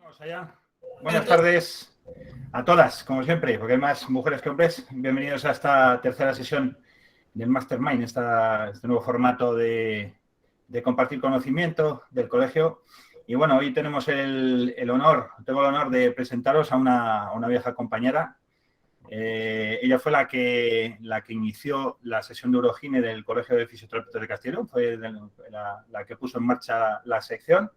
Vamos allá. Buenas tardes a todas, como siempre, porque hay más mujeres que hombres. Bienvenidos a esta tercera sesión del Mastermind, este nuevo formato de compartir conocimiento del colegio. Y bueno, hoy tenemos tengo el honor de presentaros a una vieja compañera. Ella fue la que inició la sesión de Urogine del Colegio de Fisioterapeutas de Castellón, fue la que puso en marcha la sección.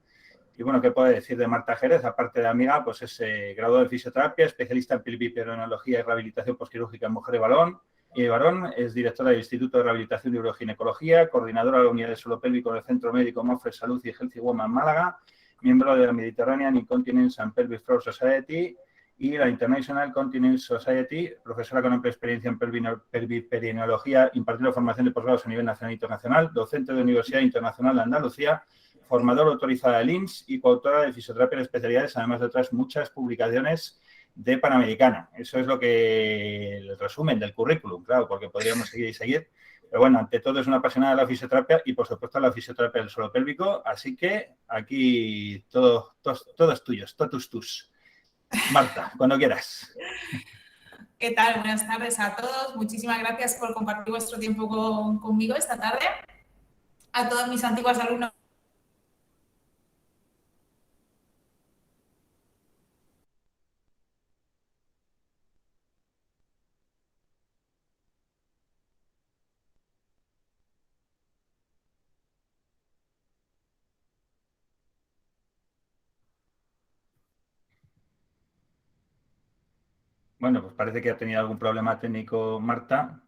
Y bueno, ¿qué puedo decir de Marta Jerez? Aparte de amiga, pues es graduada en fisioterapia, especialista en pelviperoneología y rehabilitación postquirúrgica en mujer y varón, es directora del Instituto de Rehabilitación de Uroginecología, coordinadora de la unidad de suelo pélvico del Centro Médico Mofre Salud y Healthy Woman Málaga, miembro de la Mediterranean Incontinence and Pelvic Floor Society y la International Continence Society, profesora con amplia experiencia en pelviperineología, impartiendo formación de posgrados a nivel nacional e internacional, docente de Universidad Internacional de Andalucía, formadora autorizada del IMSS y coautora de fisioterapia en especialidades, además de otras muchas publicaciones de Panamericana. Eso es el resumen del currículum, claro, porque podríamos seguir y seguir. Pero bueno, ante todo es una apasionada de la fisioterapia y, por supuesto, la fisioterapia del suelo pélvico. Así que aquí todo es tuyo, totus tus. Marta, cuando quieras. ¿Qué tal? Buenas tardes a todos. Muchísimas gracias por compartir vuestro tiempo conmigo esta tarde. A todos mis antiguos alumnos. Bueno, pues parece que ha tenido algún problema técnico Marta.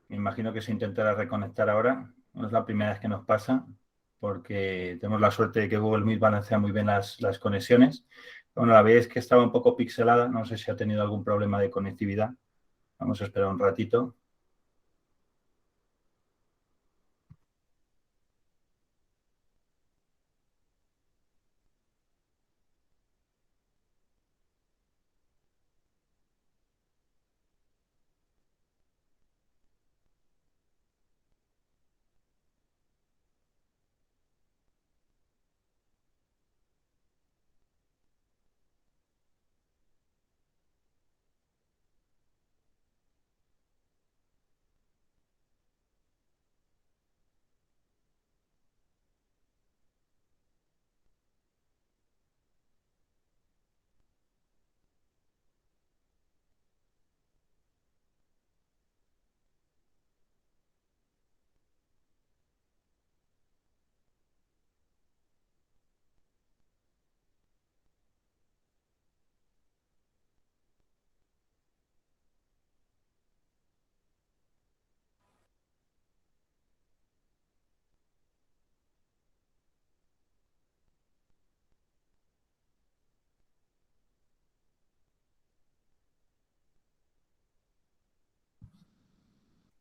Me imagino que se intentará reconectar ahora. No es la primera vez que nos pasa, porque tenemos la suerte de que Google Meet balancea muy bien las conexiones. Bueno, la verdad es que estaba un poco pixelada. No sé si ha tenido algún problema de conectividad. Vamos a esperar un ratito.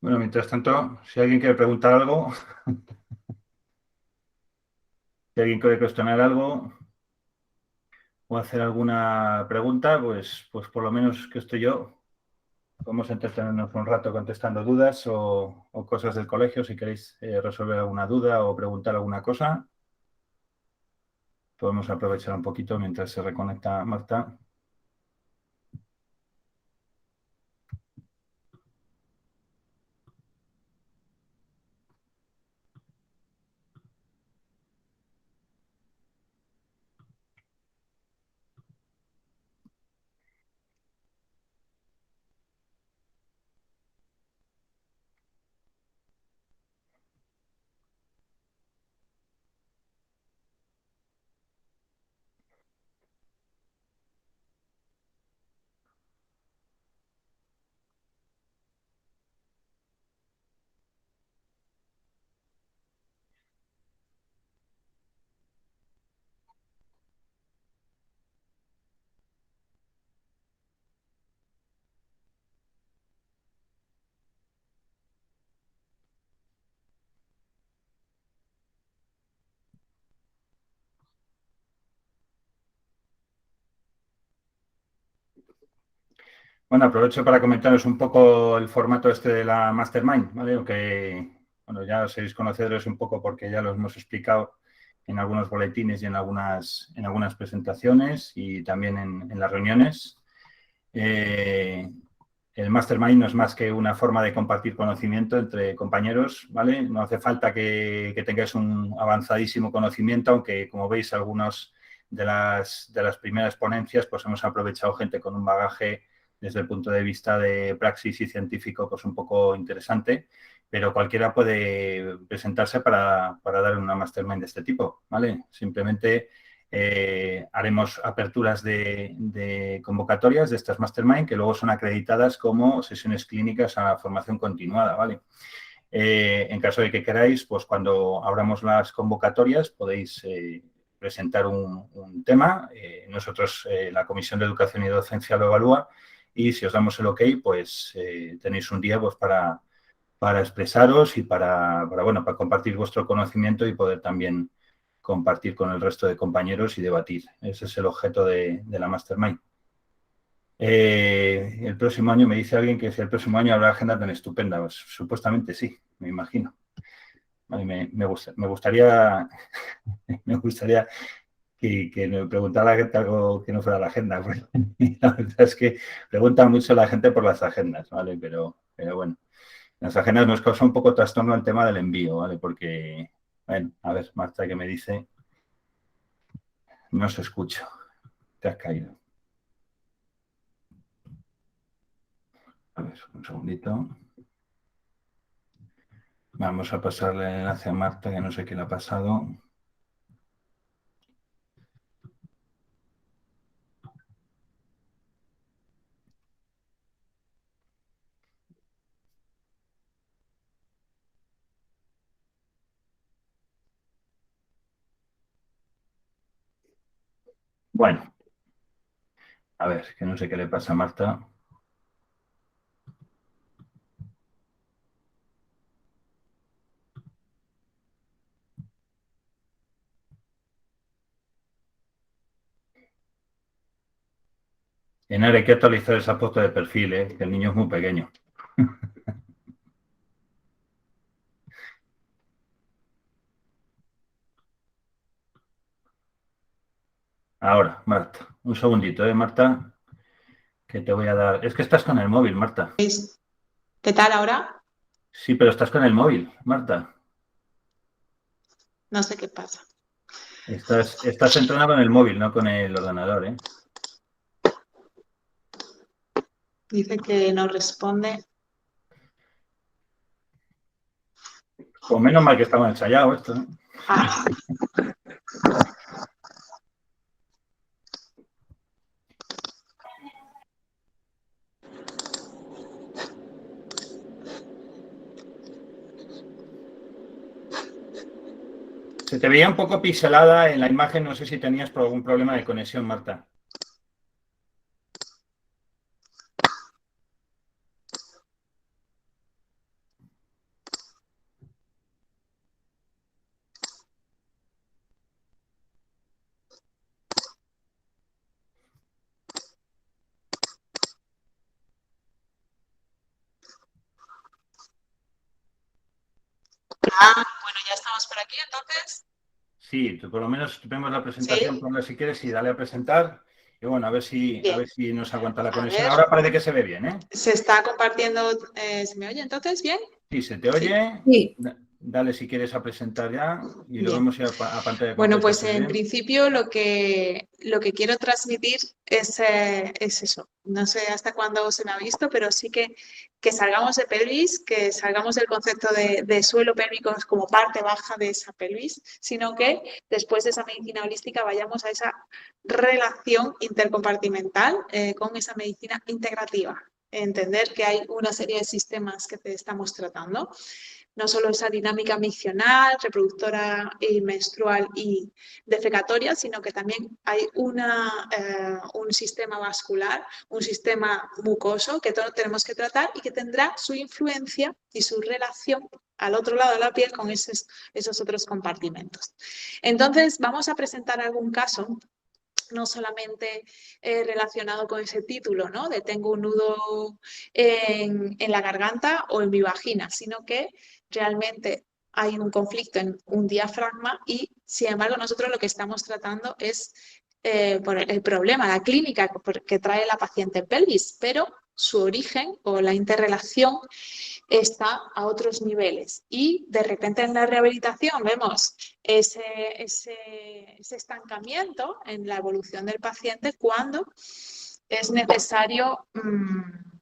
Bueno, mientras tanto, si alguien quiere preguntar algo, si alguien quiere cuestionar algo o hacer alguna pregunta, pues por lo menos que estoy yo. Podemos entretenernos un rato contestando dudas o cosas del colegio. Si queréis resolver alguna duda o preguntar alguna cosa, podemos aprovechar un poquito mientras se reconecta Marta. Bueno, aprovecho para comentaros un poco el formato de la Mastermind, ¿vale? Aunque, bueno, ya seréis conocedores un poco porque ya lo hemos explicado en algunos boletines y en algunas presentaciones y también en las reuniones. El Mastermind no es más que una forma de compartir conocimiento entre compañeros, ¿vale? No hace falta que tengáis un avanzadísimo conocimiento, aunque, como veis, algunos de las primeras ponencias, pues hemos aprovechado gente con un bagaje desde el punto de vista de praxis y científico, pues un poco interesante, pero cualquiera puede presentarse para dar una Mastermind de este tipo, ¿vale? Simplemente haremos aperturas de convocatorias de estas Mastermind que luego son acreditadas como sesiones clínicas a formación continuada, ¿vale? En caso de que queráis, pues cuando abramos las convocatorias podéis presentar un tema. Nosotros, la Comisión de Educación y Docencia lo evalúa y si os damos el ok, pues tenéis un día pues, para expresaros y para compartir vuestro conocimiento y poder también compartir con el resto de compañeros y debatir. Ese es el objeto de la Mastermind. El próximo año, me dice alguien que si el próximo año habrá agenda tan estupenda. Pues, supuestamente sí, me imagino. Vale, me gustaría que me preguntara la gente algo que no fuera la agenda. La verdad es que pregunta mucho la gente por las agendas, ¿vale? Pero bueno, las agendas nos causa un poco trastorno el tema del envío, ¿vale? Porque, bueno, a ver, Marta, ¿qué me dice? No se escucha. Te has caído. A ver, un segundito. Vamos a pasarle el enlace a Marta, que no sé qué le ha pasado. Bueno, a ver, que no sé qué le pasa a Marta. En ahora hay que actualizar esa foto de perfil, que el niño es muy pequeño. Ahora, Marta, un segundito, Marta, que te voy a dar... Es que estás con el móvil, Marta. ¿Qué tal ahora? Sí, pero estás con el móvil, Marta. No sé qué pasa. Estás entrando con el móvil, no con el ordenador, ¿eh? Dice que no responde. Pues menos mal que estaba ensayado esto, ¿eh? Ah. Se te veía un poco pixelada en la imagen, no sé si tenías algún problema de conexión, Marta. Bueno, ya estamos por aquí, entonces. Sí, por lo menos vemos la presentación, Sí. ponla si quieres y dale a presentar. Y bueno, a ver si nos aguanta la conexión. ver. Ahora parece que se ve bien, ¿eh? Se está compartiendo. ¿Se me oye entonces bien? Sí, se te oye. Sí. Dale si quieres a presentar ya y lo Bien. vemos ya a pantalla completa. Bueno, pues en principio lo que quiero transmitir es eso. No sé hasta cuándo se me ha visto, pero sí que salgamos de pelvis, que salgamos del concepto de suelo pélvico como parte baja de esa pelvis, sino que después de esa medicina holística vayamos a esa relación intercompartimental con esa medicina integrativa. Entender que hay una serie de sistemas que te estamos tratando. No solo esa dinámica miccional, reproductora y menstrual y defecatoria, sino que también hay un sistema vascular, un sistema mucoso que todos tenemos que tratar y que tendrá su influencia y su relación al otro lado de la piel con esos otros compartimentos. Entonces, vamos a presentar algún caso no solamente relacionado con ese título, ¿no? De tengo un nudo en la garganta o en mi vagina, sino que realmente hay un conflicto en un diafragma y Sin embargo, nosotros lo que estamos tratando es por el problema, la clínica que trae la paciente pelvis, pero su origen o la interrelación está a otros niveles. Y de repente en la rehabilitación vemos ese estancamiento en la evolución del paciente cuando es necesario,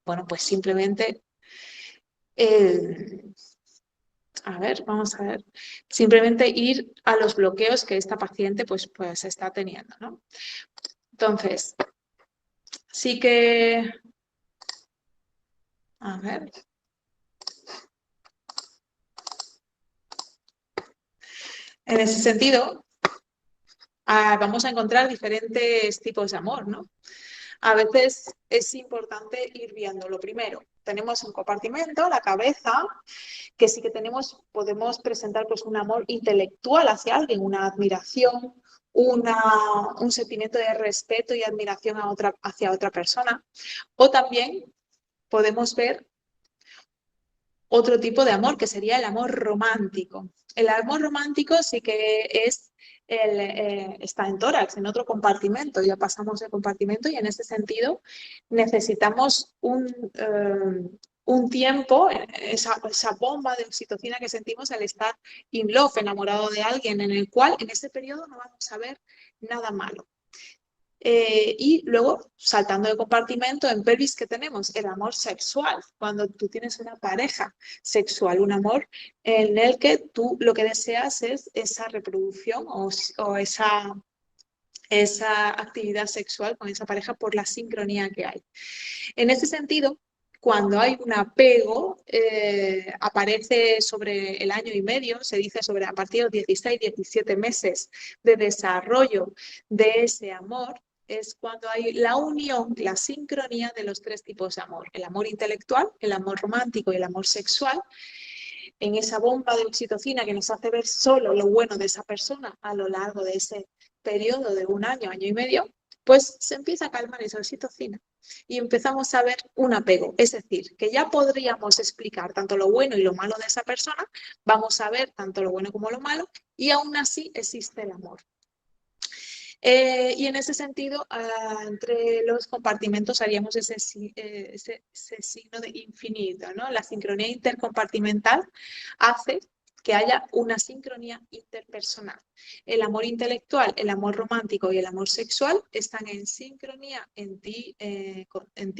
bueno, pues simplemente a ver, vamos a ver. Simplemente ir a los bloqueos que esta paciente pues está teniendo, ¿no? Entonces, sí que... A ver. En ese sentido, vamos a encontrar diferentes tipos de amor, ¿no? A veces es importante ir viendo. Lo primero, tenemos un compartimento, la cabeza, que sí que podemos presentar pues un amor intelectual hacia alguien, una admiración, un sentimiento de respeto y admiración hacia otra persona. O también podemos ver otro tipo de amor, que sería el amor romántico. El amor romántico sí que está en tórax, en otro compartimento, ya pasamos de compartimento y en ese sentido necesitamos un tiempo, esa bomba de oxitocina que sentimos al estar in love, enamorado de alguien, en el cual en ese periodo no vamos a ver nada malo. Y luego, saltando de compartimento, en pelvis, ¿qué tenemos? El amor sexual. Cuando tú tienes una pareja sexual, un amor en el que tú lo que deseas es esa reproducción o esa actividad sexual con esa pareja por la sincronía que hay. En ese sentido, cuando hay un apego, aparece sobre el año y medio, se dice sobre a partir de los 16, 17 meses de desarrollo de ese amor, es cuando hay la unión, la sincronía de los tres tipos de amor. El amor intelectual, el amor romántico y el amor sexual. En esa bomba de oxitocina que nos hace ver solo lo bueno de esa persona a lo largo de ese periodo de un año, año y medio, pues se empieza a calmar esa oxitocina y empezamos a ver un apego. Es decir, que ya podríamos explicar tanto lo bueno y lo malo de esa persona, vamos a ver tanto lo bueno como lo malo y aún así existe el amor. Y en ese sentido, entre los compartimentos haríamos ese signo de infinito, ¿no? La sincronía intercompartimental hace que haya una sincronía interpersonal. El amor intelectual, el amor romántico y el amor sexual están en sincronía en ti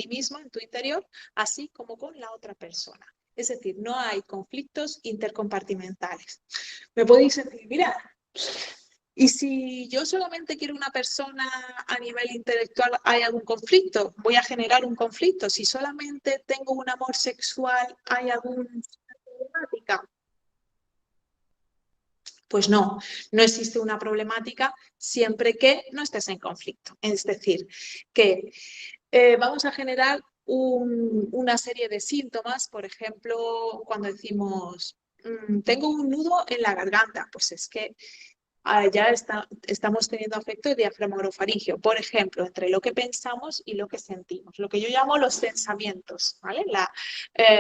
mismo, en tu interior, así como con la otra persona. Es decir, no hay conflictos intercompartimentales. Me podéis decir, mira, y si yo solamente quiero una persona a nivel intelectual, ¿hay algún conflicto? Voy a generar un conflicto. Si solamente tengo un amor sexual, ¿hay alguna problemática? Pues no existe una problemática siempre que no estés en conflicto. Es decir, que vamos a generar una serie de síntomas, por ejemplo, cuando decimos, tengo un nudo en la garganta, pues es que ya estamos teniendo afecto de diafragma orofaringeo, por ejemplo, entre lo que pensamos y lo que sentimos, lo que yo llamo los pensamientos, ¿vale? La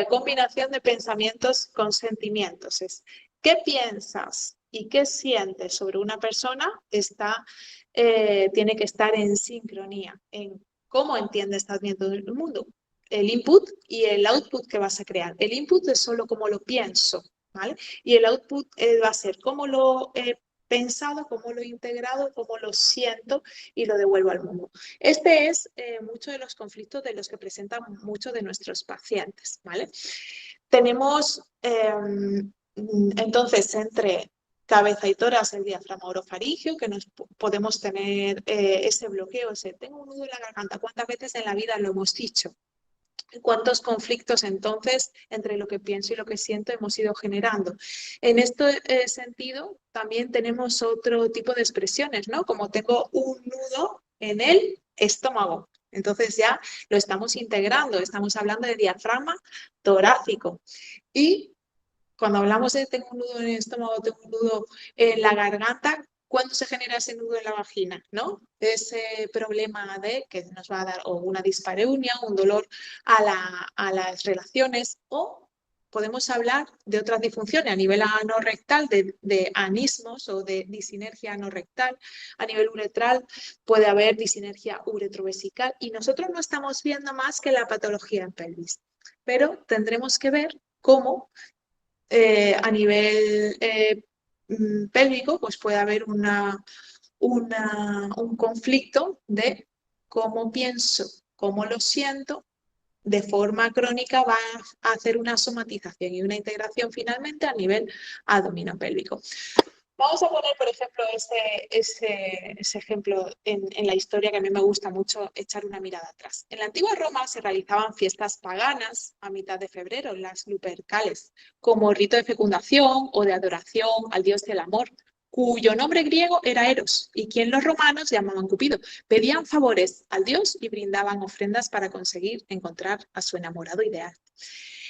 combinación de pensamientos con sentimientos es qué piensas y qué sientes sobre una persona tiene que estar en sincronía, en cómo entiendes, estás viendo el mundo, el input y el output que vas a crear. El input es solo cómo lo pienso, ¿vale? Y el output va a ser cómo lo pensado, cómo lo he integrado, cómo lo siento y lo devuelvo al mundo. Este es mucho de los conflictos de los que presentan muchos de nuestros pacientes, ¿vale? Tenemos entonces entre cabeza y tórax el diafragma orofaringeo, que podemos tener ese bloqueo, tengo un nudo en la garganta. ¿Cuántas veces en la vida lo hemos dicho? ¿Cuántos conflictos entonces entre lo que pienso y lo que siento hemos ido generando? En este sentido, también tenemos otro tipo de expresiones, ¿no? Como tengo un nudo en el estómago. Entonces ya lo estamos integrando, estamos hablando de diafragma torácico. Y cuando hablamos de tengo un nudo en el estómago, tengo un nudo en la garganta, ¿cuándo se genera ese nudo en la vagina? ¿No? Ese problema que nos va a dar o una dispareunia, un dolor a las relaciones o podemos hablar de otras disfunciones a nivel anorrectal, de anismos o de disinergia anorrectal. A nivel uretral puede haber disinergia uretrovesical y nosotros no estamos viendo más que la patología en pelvis. Pero tendremos que ver cómo a nivel pélvico pues puede haber un conflicto de cómo pienso, cómo lo siento, de forma crónica va a hacer una somatización y una integración finalmente a nivel abdominopélvico. Vamos a poner, por ejemplo, ese ejemplo en la historia que a mí me gusta mucho echar una mirada atrás. En la antigua Roma se realizaban fiestas paganas a mitad de febrero, las Lupercales, como rito de fecundación o de adoración al dios del amor, cuyo nombre griego era Eros y quien los romanos llamaban Cupido. Pedían favores al dios y brindaban ofrendas para conseguir encontrar a su enamorado ideal.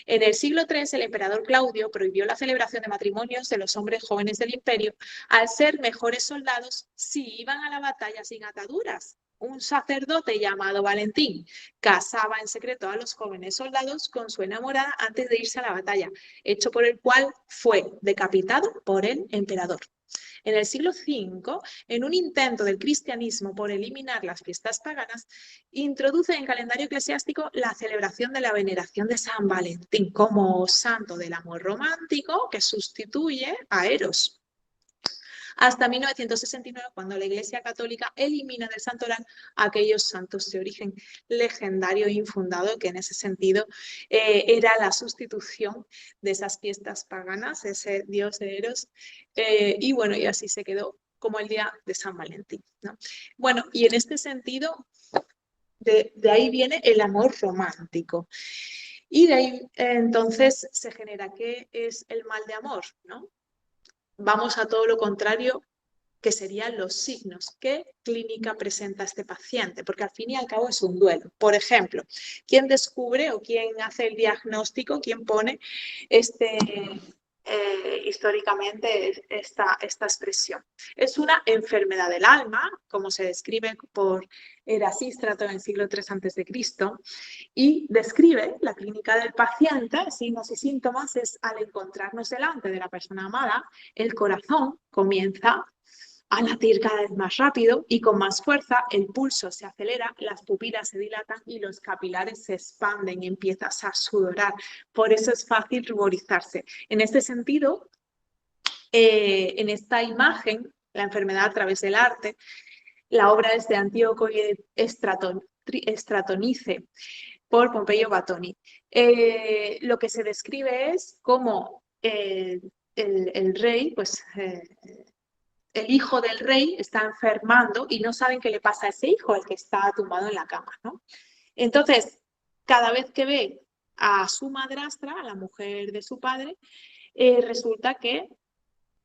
En el siglo III, el emperador Claudio prohibió la celebración de matrimonios de los hombres jóvenes del imperio al ser mejores soldados si iban a la batalla sin ataduras. Un sacerdote llamado Valentín casaba en secreto a los jóvenes soldados con su enamorada antes de irse a la batalla, hecho por el cual fue decapitado por el emperador. En el siglo V, en un intento del cristianismo por eliminar las fiestas paganas, introduce en el calendario eclesiástico la celebración de la veneración de San Valentín como santo del amor romántico que sustituye a Eros. Hasta 1969, cuando la Iglesia Católica elimina del santoral a aquellos santos de origen legendario e infundado, que en ese sentido era la sustitución de esas fiestas paganas, ese dios de Eros, y bueno, y así se quedó como el día de San Valentín, ¿no? Bueno, y en este sentido, de ahí viene el amor romántico. Y de ahí entonces se genera, ¿qué es el mal de amor, ¿no? Vamos a todo lo contrario, que serían los signos. ¿Qué clínica presenta este paciente? Porque al fin y al cabo es un duelo. Por ejemplo, ¿quién descubre o quién hace el diagnóstico, quién pone históricamente esta expresión? Es una enfermedad del alma, como se describe por Erasístrato en el siglo III a.C., y describe la clínica del paciente, signos y síntomas, es al encontrarnos delante de la persona amada, el corazón comienza a latir cada vez más rápido y con más fuerza, el pulso se acelera, las pupilas se dilatan y los capilares se expanden y empiezas a sudorar. Por eso es fácil ruborizarse. En este sentido, en esta imagen, la enfermedad a través del arte, la obra es de Antíoco y Estratonice por Pompeyo Batoni. Lo que se describe es cómo el rey, pues el hijo del rey está enfermando y no saben qué le pasa a ese hijo, el que está tumbado en la cama, ¿no? Entonces, cada vez que ve a su madrastra, a la mujer de su padre, resulta que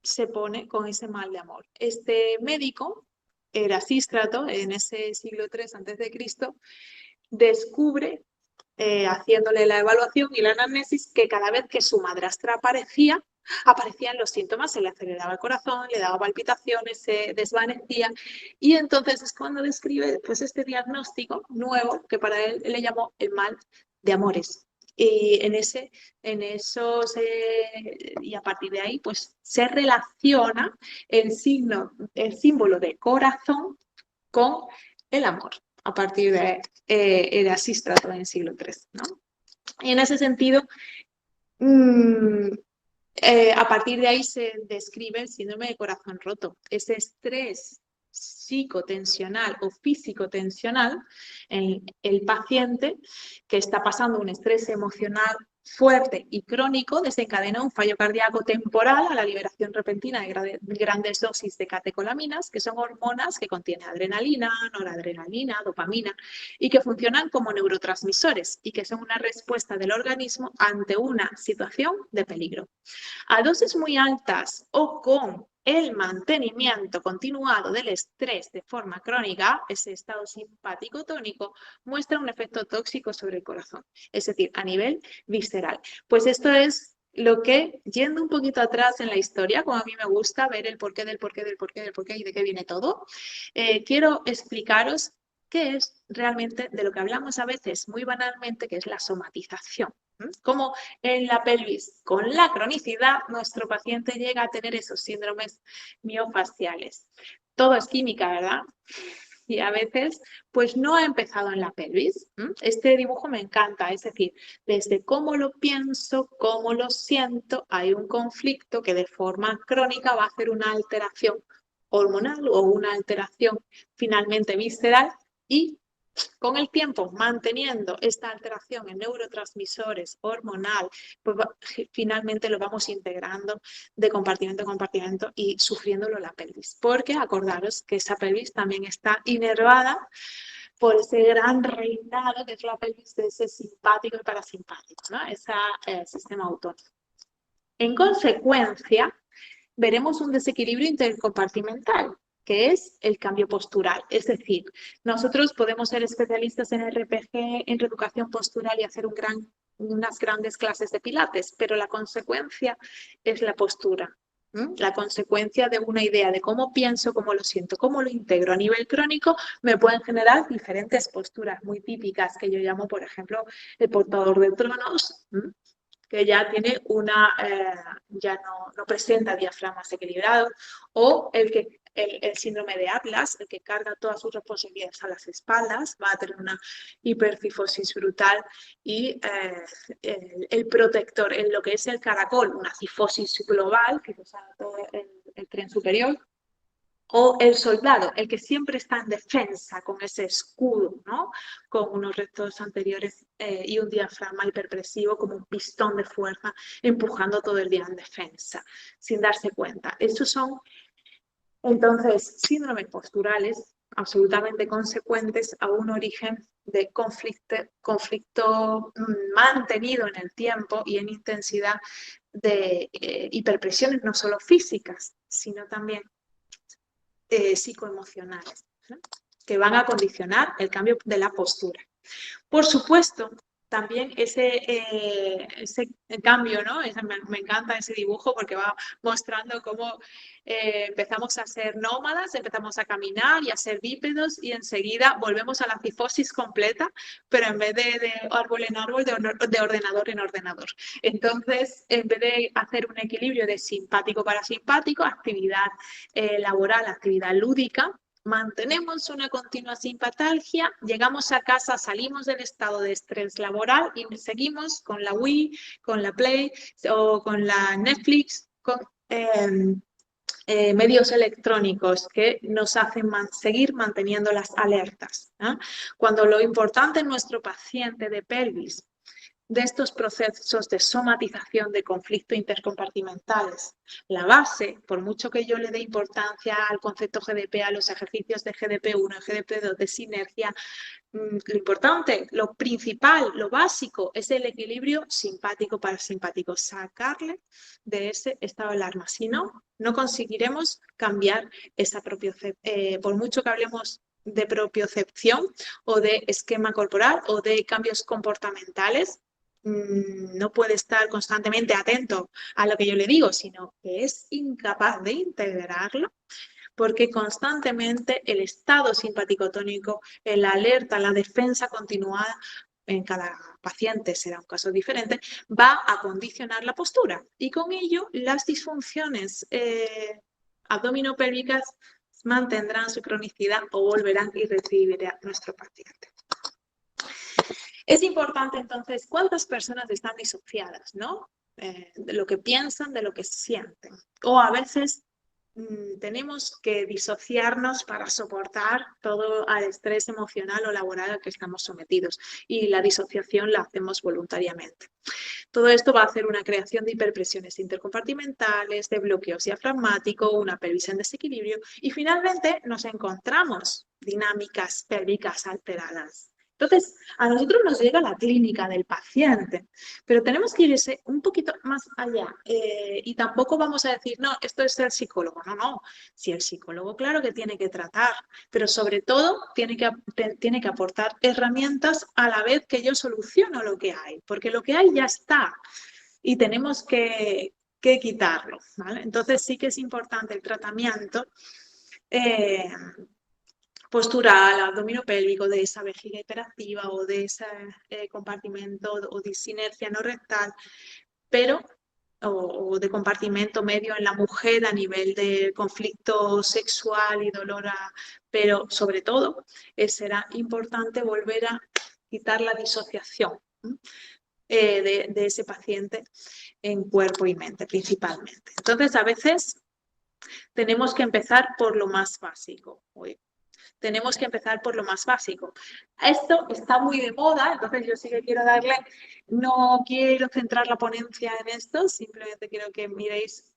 se pone con ese mal de amor. Este médico, Erasístrato, en ese siglo III a.C., descubre, haciéndole la evaluación y la anamnesis, que cada vez que su madrastra aparecían los síntomas, se le aceleraba el corazón, le daba palpitaciones, se desvanecía, y entonces es cuando describe pues, este diagnóstico nuevo que para él le llamó el mal de amores. Y y a partir de ahí pues se relaciona el símbolo de corazón con el amor, a partir de Erasístrato en el siglo III, ¿no? Y en ese sentido, a partir de ahí se describe el síndrome de corazón roto, ese estrés psicotensional o físico-tensional en el paciente que está pasando un estrés emocional fuerte y crónico, desencadena un fallo cardíaco temporal a la liberación repentina de grandes dosis de catecolaminas, que son hormonas que contienen adrenalina, noradrenalina, dopamina, y que funcionan como neurotransmisores y que son una respuesta del organismo ante una situación de peligro. A dosis muy altas o con el mantenimiento continuado del estrés de forma crónica, ese estado simpático tónico muestra un efecto tóxico sobre el corazón, es decir, a nivel visceral. Pues esto es lo que, yendo un poquito atrás en la historia, como a mí me gusta ver el porqué del porqué del porqué del porqué y de qué viene todo, quiero explicaros qué es realmente de lo que hablamos a veces muy banalmente, que es la somatización, Como en la pelvis, con la cronicidad, nuestro paciente llega a tener esos síndromes miofasciales. Todo es química, ¿verdad? Y a veces, pues no ha empezado en la pelvis. Este dibujo me encanta, es decir, desde cómo lo pienso, cómo lo siento, hay un conflicto que de forma crónica va a hacer una alteración hormonal o una alteración finalmente visceral y con el tiempo, manteniendo esta alteración en neurotransmisores hormonal, pues finalmente lo vamos integrando de compartimento a compartimento y sufriéndolo la pelvis. Porque acordaros que esa pelvis también está inervada por ese gran reinado que es la pelvis de ese simpático y parasimpático, ¿no? Ese sistema autónomo. En consecuencia, veremos un desequilibrio intercompartimental, que es el cambio postural. Es decir, nosotros podemos ser especialistas en RPG, en reeducación postural y hacer unas grandes clases de pilates, pero la consecuencia es la postura. La consecuencia de una idea de cómo pienso, cómo lo siento, cómo lo integro a nivel crónico, me pueden generar diferentes posturas muy típicas que yo llamo, por ejemplo, el portador de tronos, que ya tiene ya no presenta diafragmas equilibrados, o el síndrome de Atlas, el que carga todas sus responsabilidades a las espaldas, va a tener una hipercifosis brutal y el protector, en lo que es el caracol, una cifosis global, que usa todo el tren superior, o el soldado, el que siempre está en defensa con ese escudo, ¿no? Con unos restos anteriores y un diafragma hiperpresivo como un pistón de fuerza empujando todo el día en defensa, sin darse cuenta. Estos son, entonces, síndromes posturales absolutamente consecuentes a un origen de conflicto mantenido en el tiempo y en intensidad de hiperpresiones no solo físicas, sino también psicoemocionales, ¿no? Que van a condicionar el cambio de la postura. Por supuesto, también ese cambio, ¿no? Me encanta ese dibujo porque va mostrando cómo empezamos a ser nómadas, empezamos a caminar y a ser bípedos y enseguida volvemos a la cifosis completa, pero en vez de árbol en árbol, de ordenador en ordenador. Entonces, en vez de hacer un equilibrio de simpático-parasimpático, actividad laboral, actividad lúdica, mantenemos una continua simpatalgia, llegamos a casa, salimos del estado de estrés laboral y seguimos con la Wii, con la Play o con la Netflix, con medios electrónicos que nos hacen seguir manteniendo las alertas, ¿no? Cuando lo importante en nuestro paciente de pelvis, de estos procesos de somatización de conflicto intercompartimentales. La base, por mucho que yo le dé importancia al concepto GDP, a los ejercicios de GDP1 y GDP2 de sinergia, lo importante, lo principal, lo básico es el equilibrio simpático-parasimpático, sacarle de ese estado de alarma. Si no, no conseguiremos cambiar esa propiocepción. Por mucho que hablemos de propiocepción o de esquema corporal o de cambios comportamentales, no puede estar constantemente atento a lo que yo le digo, sino que es incapaz de integrarlo porque constantemente el estado simpático-tónico, la alerta, la defensa continuada, en cada paciente será un caso diferente, va a condicionar la postura y con ello las disfunciones abdominopélvicas mantendrán su cronicidad o volverán y recibirá nuestro paciente. Es importante entonces cuántas personas están disociadas, ¿no? De lo que piensan, de lo que sienten. O a veces tenemos que disociarnos para soportar todo el estrés emocional o laboral al que estamos sometidos. Y la disociación la hacemos voluntariamente. Todo esto va a hacer una creación de hiperpresiones intercompartimentales, de bloqueos diafragmáticos, una pelvis en desequilibrio y finalmente nos encontramos dinámicas pélvicas alteradas. Entonces, a nosotros nos llega la clínica del paciente, pero tenemos que irse un poquito más allá y tampoco vamos a decir, no, esto es el psicólogo. No, no. Si el psicólogo, claro que tiene que tratar, pero sobre todo tiene que aportar herramientas a la vez que yo soluciono lo que hay, porque lo que hay ya está y tenemos que quitarlo, ¿vale? Entonces sí que es importante el tratamiento postural, abdominopélvico, de esa vejiga hiperactiva o de ese compartimento o de sinergia no rectal, pero o de compartimento medio en la mujer a nivel de conflicto sexual y dolor, pero sobre todo será importante volver a quitar la disociación de ese paciente en cuerpo y mente principalmente. Entonces, a veces tenemos que empezar por lo más básico. Tenemos que empezar por lo más básico. Esto está muy de moda, entonces yo sí que quiero no quiero centrar la ponencia en esto, simplemente quiero que miréis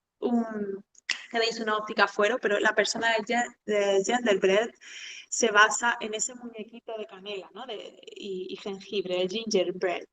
que deis una óptica afuera, pero la persona de Gingerbread se basa en ese muñequito de canela, ¿no? y jengibre, el gingerbread.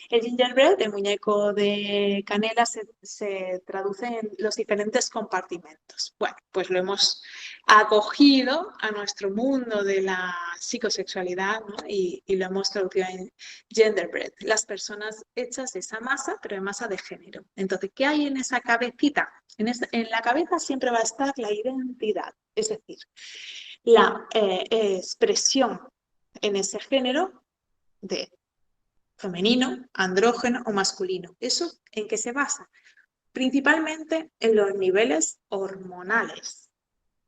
El gingerbread, el muñeco de canela, se traduce en los diferentes compartimentos. Bueno, pues lo hemos acogido a nuestro mundo de la psicosexualidad, ¿no? y lo hemos traducido en genderbread. Las personas hechas de esa masa, pero de masa de género. Entonces, ¿qué hay en esa cabecita? En la cabeza siempre va a estar la identidad, es decir, la expresión en ese género de femenino, andrógeno o masculino. ¿Eso en qué se basa? Principalmente en los niveles hormonales.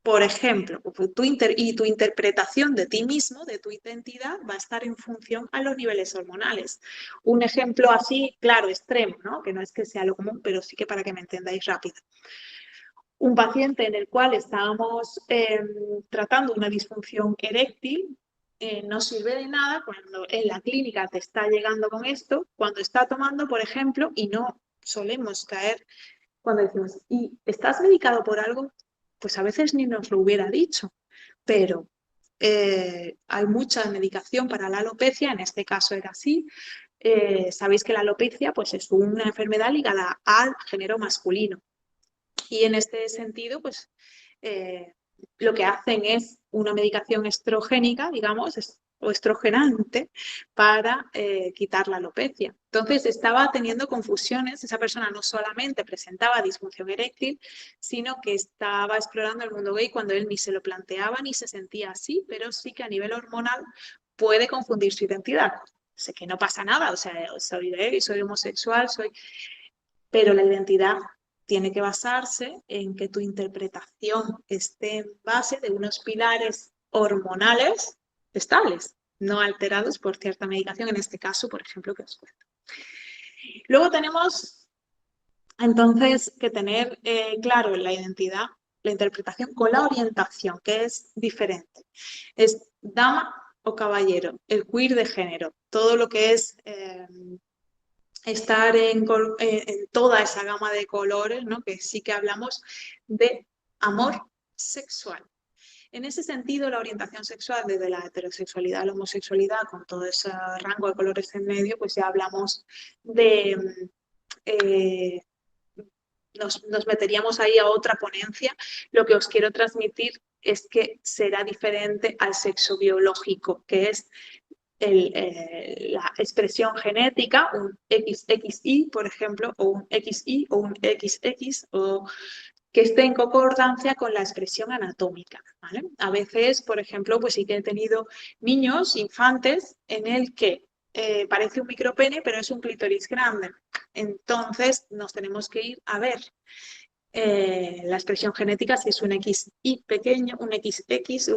Por ejemplo, tu interpretación de ti mismo, de tu identidad, va a estar en función a los niveles hormonales. Un ejemplo así, claro, extremo, ¿no? Que no es que sea lo común, pero sí que para que me entendáis rápido. Un paciente en el cual estábamos tratando una disfunción eréctil, no sirve de nada cuando en la clínica te está llegando con esto, cuando está tomando, por ejemplo, y no solemos caer cuando decimos, ¿y estás medicado por algo? Pues a veces ni nos lo hubiera dicho, pero hay mucha medicación para la alopecia, en este caso era así. Sabéis que la alopecia pues, es una enfermedad ligada al género masculino. Y en este sentido, pues lo que hacen es una medicación estrogénica, digamos, o estrogenante para quitar la alopecia. Entonces estaba teniendo confusiones, esa persona no solamente presentaba disfunción eréctil, sino que estaba explorando el mundo gay cuando él ni se lo planteaba ni se sentía así, pero sí que a nivel hormonal puede confundir su identidad. Sé que no pasa nada, o sea, soy gay, soy homosexual, pero la identidad tiene que basarse en que tu interpretación esté en base de unos pilares hormonales estables, no alterados por cierta medicación, en este caso, por ejemplo, que os cuento. Luego tenemos, entonces, que tener claro la identidad, la interpretación con la orientación, que es diferente. Es dama o caballero, el queer de género, todo lo que es estar en toda esa gama de colores, ¿no? Que sí que hablamos de amor sexual. En ese sentido, la orientación sexual, desde la heterosexualidad a la homosexualidad, con todo ese rango de colores en medio, pues ya hablamos de... nos meteríamos ahí a otra ponencia. Lo que os quiero transmitir es que será diferente al sexo biológico, que es la expresión genética, un XXY, por ejemplo, o un XY o un XX, o que esté en concordancia con la expresión anatómica, ¿vale? A veces, por ejemplo, pues sí que he tenido niños, infantes, en el que parece un micropene, pero es un clítoris grande. Entonces, nos tenemos que ir a ver la expresión genética, si es un XY pequeño, un XX,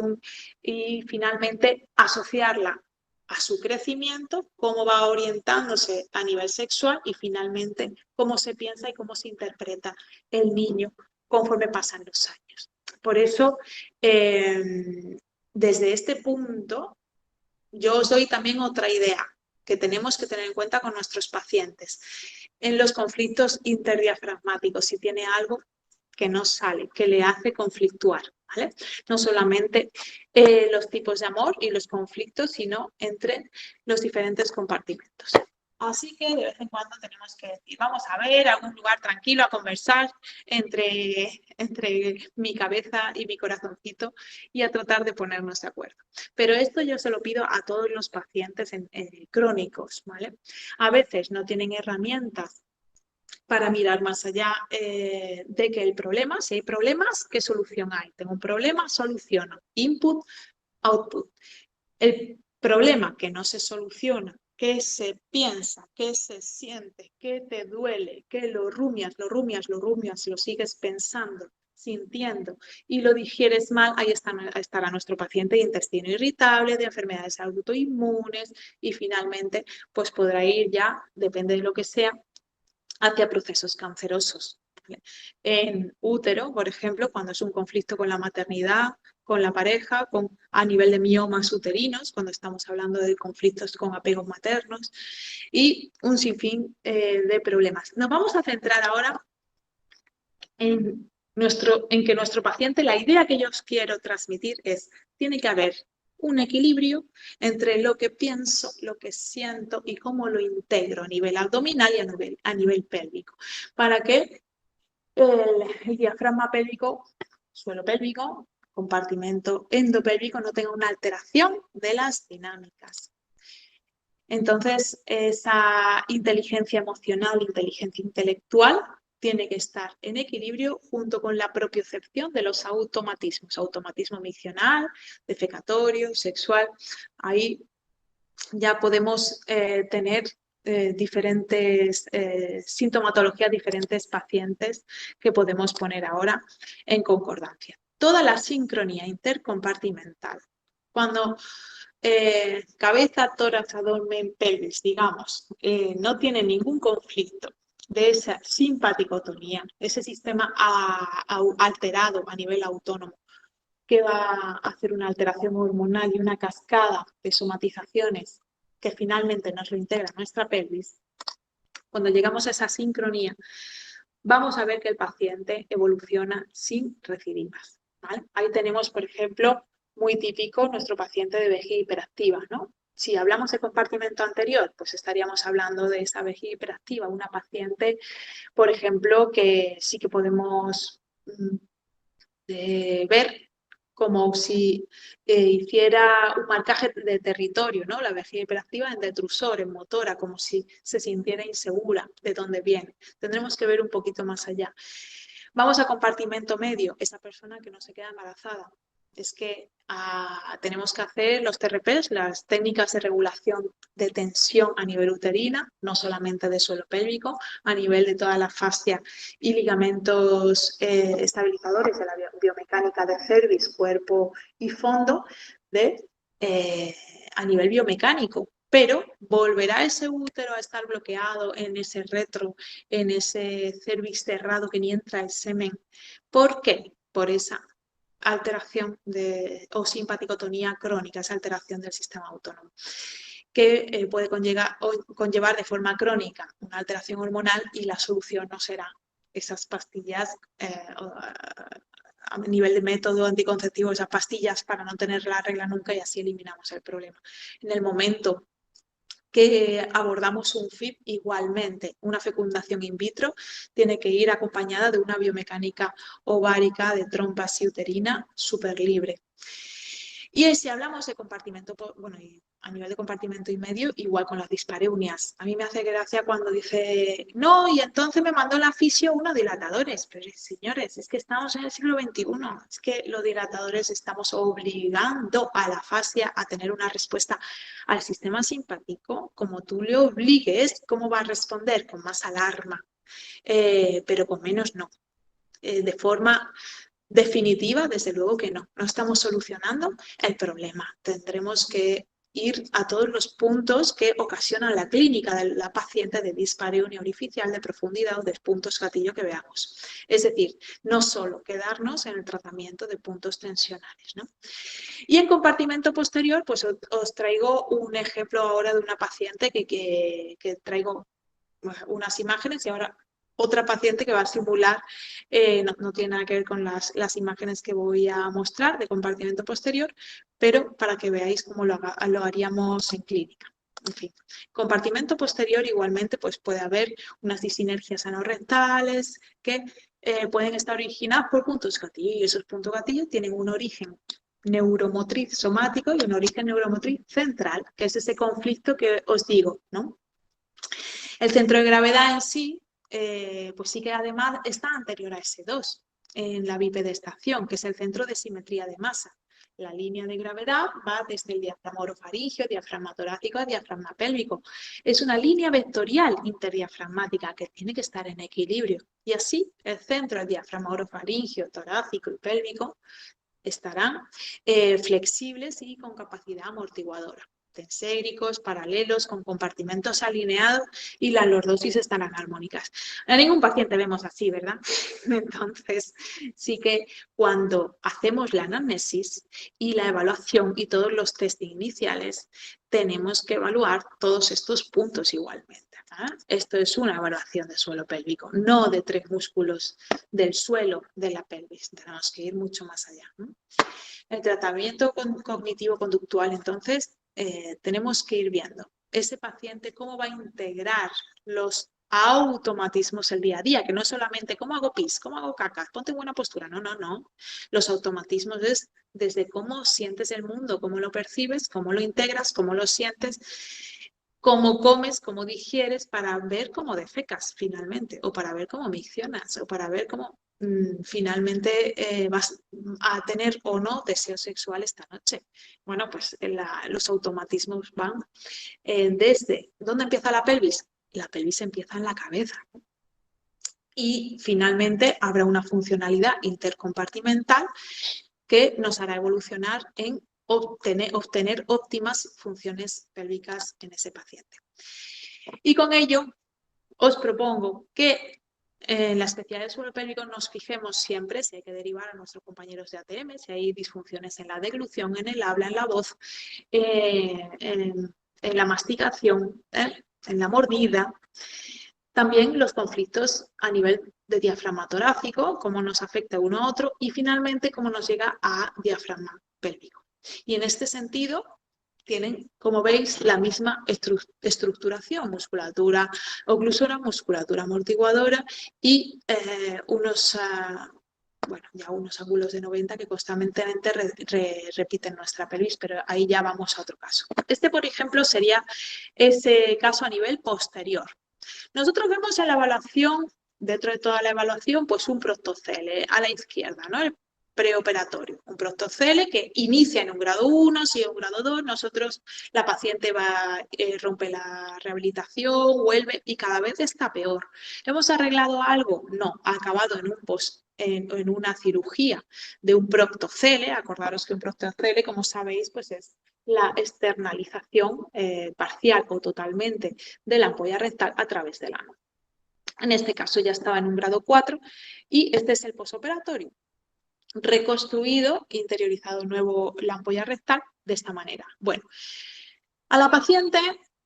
y finalmente asociarla a su crecimiento, cómo va orientándose a nivel sexual y finalmente cómo se piensa y cómo se interpreta el niño conforme pasan los años. Por eso, desde este punto, yo os doy también otra idea que tenemos que tener en cuenta con nuestros pacientes. En los conflictos interdiafragmáticos, si tiene algo que no sale, que le hace conflictuar, ¿vale? No solamente los tipos de amor y los conflictos, sino entre los diferentes compartimentos. Así que de vez en cuando tenemos que decir, vamos a ver algún lugar tranquilo a conversar entre mi cabeza y mi corazoncito y a tratar de ponernos de acuerdo. Pero esto yo se lo pido a todos los pacientes crónicos, ¿vale? A veces no tienen herramientas para mirar más allá de que el problema, si hay problemas, ¿qué solución hay? Tengo un problema, soluciono. Input, output. El problema que no se soluciona, que se piensa, que se siente, que te duele, que lo rumias, lo sigues pensando, sintiendo y lo digieres mal, ahí estará nuestro paciente de intestino irritable, de enfermedades autoinmunes y finalmente pues podrá ir ya, depende de lo que sea, hacia procesos cancerosos. En útero, por ejemplo, cuando es un conflicto con la maternidad, con la pareja, a nivel de miomas uterinos, cuando estamos hablando de conflictos con apegos maternos y un sinfín de problemas. Nos vamos a centrar ahora en que nuestro paciente, la idea que yo os quiero transmitir es, tiene que haber un equilibrio entre lo que pienso, lo que siento y cómo lo integro a nivel abdominal y a nivel pélvico, para que el diafragma pélvico, suelo pélvico, compartimento endopélvico no tenga una alteración de las dinámicas. Entonces, esa inteligencia emocional, inteligencia intelectual, tiene que estar en equilibrio junto con la propiocepción de los automatismos, automatismo miccional, defecatorio, sexual. Ahí ya podemos tener diferentes sintomatologías, diferentes pacientes que podemos poner ahora en concordancia. Toda la sincronía intercompartimental. Cuando cabeza, tórax, abdomen, pelvis, digamos, no tiene ningún conflicto de esa simpaticotonía, ese sistema alterado a nivel autónomo, que va a hacer una alteración hormonal y una cascada de somatizaciones que finalmente nos lo integra nuestra pelvis. Cuando llegamos a esa sincronía, vamos a ver que el paciente evoluciona sin recidivas, ¿vale? Ahí tenemos, por ejemplo, muy típico nuestro paciente de vejiga hiperactiva, ¿no? Si hablamos de compartimento anterior, pues estaríamos hablando de esa vejiga hiperactiva, una paciente, por ejemplo, que sí que podemos ver como si hiciera un marcaje de territorio, ¿no? La vejiga hiperactiva en detrusor, en motora, como si se sintiera insegura de dónde viene. Tendremos que ver un poquito más allá. Vamos a compartimento medio, esa persona que no se queda embarazada. Es que tenemos que hacer los TRPs, las técnicas de regulación de tensión a nivel uterina, no solamente de suelo pélvico, a nivel de toda la fascia y ligamentos estabilizadores de la biomecánica de cervix, cuerpo y fondo, a nivel biomecánico. Pero volverá ese útero a estar bloqueado en ese retro, en ese cervix cerrado que ni entra el semen. ¿Por qué? Por esa alteración o simpaticotonía crónica, esa alteración del sistema autónomo, que puede conllevar de forma crónica una alteración hormonal y la solución no será esas pastillas a nivel de método anticonceptivo, esas pastillas para no tener la regla nunca y así eliminamos el problema. En el momento que abordamos un FIP, igualmente una fecundación in vitro tiene que ir acompañada de una biomecánica ovárica de trompa uterina súper libre. Y si hablamos de compartimento, bueno, a nivel de compartimento y medio, igual con las dispareunias. A mí me hace gracia cuando dice, no, y entonces me mandó la fisio unos dilatadores. Pero señores, es que estamos en el siglo XXI. Es que los dilatadores estamos obligando a la fascia a tener una respuesta al sistema simpático. Como tú le obligues, ¿cómo va a responder? Con más alarma, pero con menos no. De forma definitiva, desde luego que no. No estamos solucionando el problema. Tendremos que ir a todos los puntos que ocasionan la clínica de la paciente de dispareunia orificial de profundidad o de puntos gatillo que veamos. Es decir, no solo quedarnos en el tratamiento de puntos tensionales, ¿no? Y en compartimento posterior, pues os traigo un ejemplo ahora de una paciente que traigo unas imágenes y ahora otra paciente que va a simular, no tiene nada que ver con las imágenes que voy a mostrar de compartimento posterior, pero para que veáis cómo lo haríamos en clínica. En fin, compartimento posterior igualmente pues puede haber unas disinergias anorrectales que pueden estar originadas por puntos gatillo y esos puntos gatillo tienen un origen neuromotriz somático y un origen neuromotriz central, que es ese conflicto que os digo, ¿no? El centro de gravedad en sí, pues sí que además está anterior a S2 en la bipedestación, que es el centro de simetría de masa. La línea de gravedad va desde el diafragma orofaringeo, diafragma torácico a diafragma pélvico. Es una línea vectorial interdiafragmática que tiene que estar en equilibrio. Y así el centro del diafragma orofaringeo, torácico y pélvico estarán flexibles y con capacidad amortiguadora. Tenséricos, paralelos, con compartimentos alineados y las lordosis estarán armónicas. A ningún paciente vemos así, ¿verdad? Entonces, sí que cuando hacemos la anamnesis y la evaluación y todos los test iniciales, tenemos que evaluar todos estos puntos igualmente. Esto es una evaluación de suelo pélvico, no de 3 músculos del suelo de la pelvis. Tenemos que ir mucho más allá. El tratamiento cognitivo-conductual, entonces, tenemos que ir viendo ese paciente cómo va a integrar los automatismos el día a día, que no es solamente cómo hago pis, cómo hago caca, ponte en buena postura, no, no, no. Los automatismos es desde cómo sientes el mundo, cómo lo percibes, cómo lo integras, cómo lo sientes, cómo comes, cómo digieres, para ver cómo defecas finalmente, o para ver cómo miccionas, o para ver cómo finalmente vas a tener o no deseo sexual esta noche. Bueno, pues los automatismos van desde ¿dónde empieza la pelvis? La pelvis empieza en la cabeza. Y finalmente habrá una funcionalidad intercompartimental que nos hará evolucionar en obtener óptimas funciones pélvicas en ese paciente. Y con ello os propongo que en la especialidad de suelo pélvico nos fijemos siempre si hay que derivar a nuestros compañeros de ATM, si hay disfunciones en la deglución, en el habla, en la voz, en la masticación, en la mordida. También los conflictos a nivel de diafragma torácico, cómo nos afecta uno a otro, y finalmente cómo nos llega a diafragma pélvico. Y en este sentido tienen, como veis, la misma estructuración, musculatura oclusora, musculatura amortiguadora y unos ángulos de 90 que constantemente repiten nuestra pelvis, pero ahí ya vamos a otro caso. Este, por ejemplo, sería ese caso a nivel posterior. Nosotros vemos en la evaluación, dentro de toda la evaluación, pues un proctocele a la izquierda, ¿no? El preoperatorio, un proctocele que inicia en un grado 1, sigue un grado 2, nosotros, la paciente rompe la rehabilitación, vuelve y cada vez está peor. ¿Hemos arreglado algo? No, ha acabado en una cirugía de un proctocele. Acordaros que un proctocele, como sabéis, pues es la externalización parcial o totalmente de la ampolla rectal a través del ano. En este caso ya estaba en un grado 4 y este es el posoperatorio. Reconstruido, interiorizado nuevo la ampolla rectal de esta manera. Bueno, a la paciente,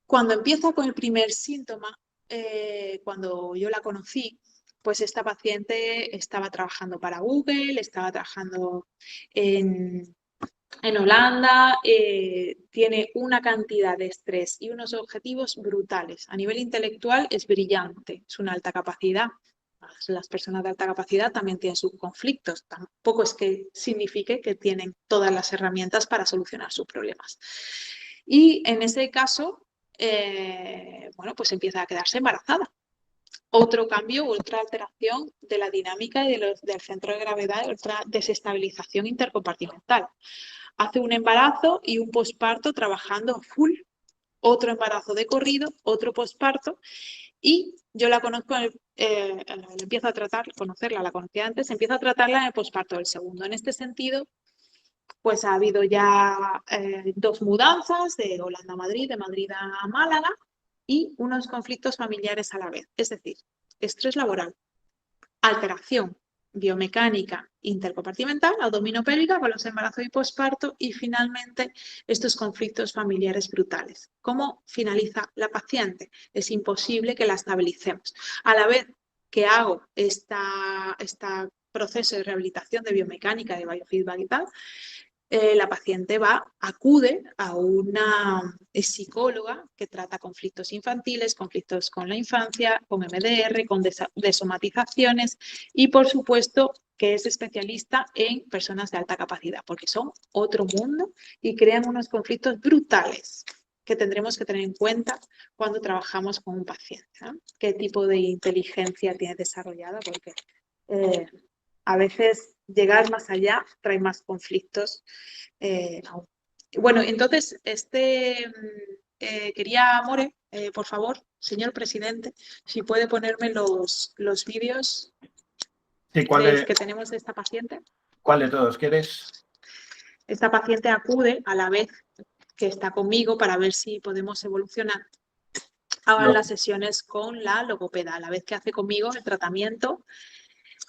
cuando empieza con el primer síntoma, cuando yo la conocí, pues esta paciente estaba trabajando para Google, estaba trabajando en Holanda, tiene una cantidad de estrés y unos objetivos brutales. A nivel intelectual es brillante, es una alta capacidad. Las personas de alta capacidad también tienen sus conflictos. Tampoco es que signifique que tienen todas las herramientas para solucionar sus problemas. Y en ese caso, bueno, pues empieza a quedarse embarazada. Otro cambio, otra alteración de la dinámica y del centro de gravedad, otra desestabilización intercompartimental. Hace un embarazo y un posparto trabajando full, otro embarazo de corrido, otro posparto, y yo la conozco, empiezo a conocerla, la conocía antes, empiezo a tratarla en el posparto del segundo. En este sentido, pues ha habido ya 2 mudanzas de Holanda a Madrid, de Madrid a Málaga, y unos conflictos familiares a la vez, es decir, estrés laboral, alteración biomecánica intercompartimental, abdominopélvica con los embarazos y posparto, y finalmente estos conflictos familiares brutales. ¿Cómo finaliza la paciente? Es imposible que la estabilicemos. A la vez que hago este proceso de rehabilitación de biomecánica, de biofeedback y tal, la paciente acude a una psicóloga que trata conflictos infantiles, conflictos con la infancia, con MDR, con desomatizaciones y, por supuesto, que es especialista en personas de alta capacidad, porque son otro mundo y crean unos conflictos brutales que tendremos que tener en cuenta cuando trabajamos con un paciente, ¿no? ¿Qué tipo de inteligencia tiene desarrollada? Porque a veces llegar más allá trae más conflictos aún. Bueno, entonces, quería, More, por favor, señor presidente, si puede ponerme los vídeos Sí, que tenemos de esta paciente. ¿cuál de todos quieres? Esta paciente acude a la vez que está conmigo para ver si podemos evolucionar a las sesiones con la logopeda, a la vez que hace conmigo el tratamiento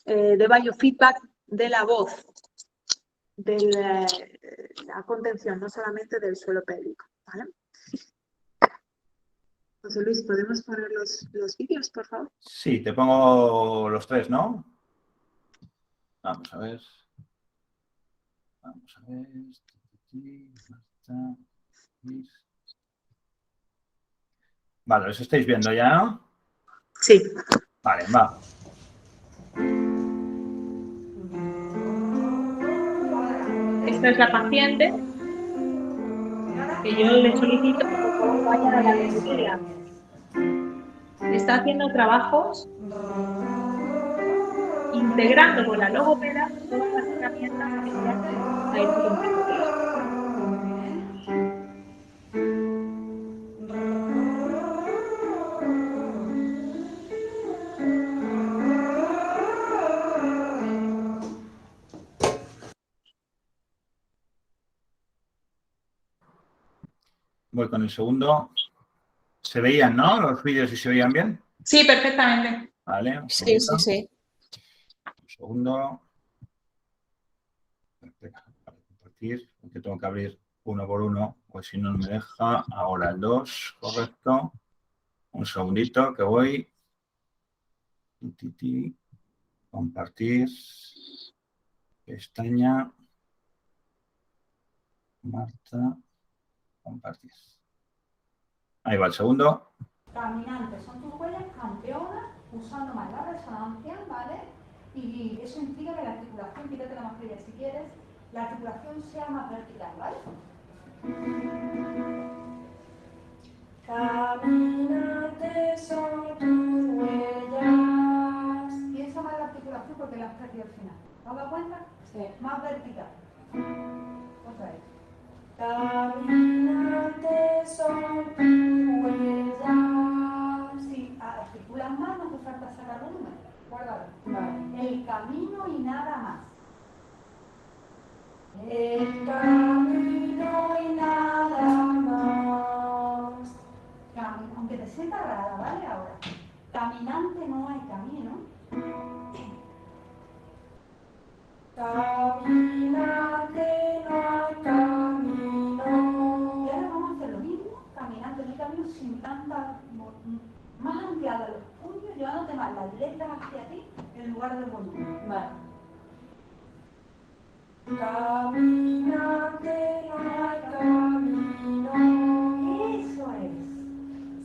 de biofeedback de la voz, de la contención, no solamente del suelo pélvico. ¿Vale? José Luis, ¿podemos poner los vídeos, por favor? Sí, te pongo los 3, ¿no? Vamos a ver. Vamos a ver. Vale, los estáis viendo ya, ¿no? Sí. Vale, va. Esta es la paciente que yo le solicito que por favor vaya a la logopedia. Está haciendo trabajos integrando con la logopeda todas las herramientas que ella ha ido con nosotros. Voy con el segundo. ¿Se veían, no? Los vídeos, si se veían bien. Sí, perfectamente. Vale. Un Sí. segundo. Para compartir, porque tengo que abrir uno por uno, pues si no me deja. Ahora el 2, correcto. Un segundito que voy. Compartir. Pestaña. Marta. Compartir. Ahí va el segundo. Caminantes, son tus huellas campeonas usando más la resonancia, ¿vale? Y eso implica que la articulación, quítate la mascarilla si quieres, la articulación sea más vertical, ¿vale? Caminantes son tus huellas. Piensa más la articulación porque la has perdido al final. ¿Te has dado cuenta? Sí. Más vertical. Otra vez. Caminantes son tus huellas. Si articulas más, no te falta sacar volumen. Guárdalo. Vale. El camino y nada más. El camino y nada más. Aunque te sienta rara, ¿vale? Ahora. Caminante no hay camino. Caminante no hay camino. Y ahora vamos a hacer lo mismo. Caminante no hay camino sin tanta... Más ampliada los puños, llevándote más las letras hacia ti en lugar del volumen. Vale. Caminante no hay camino. Eso es.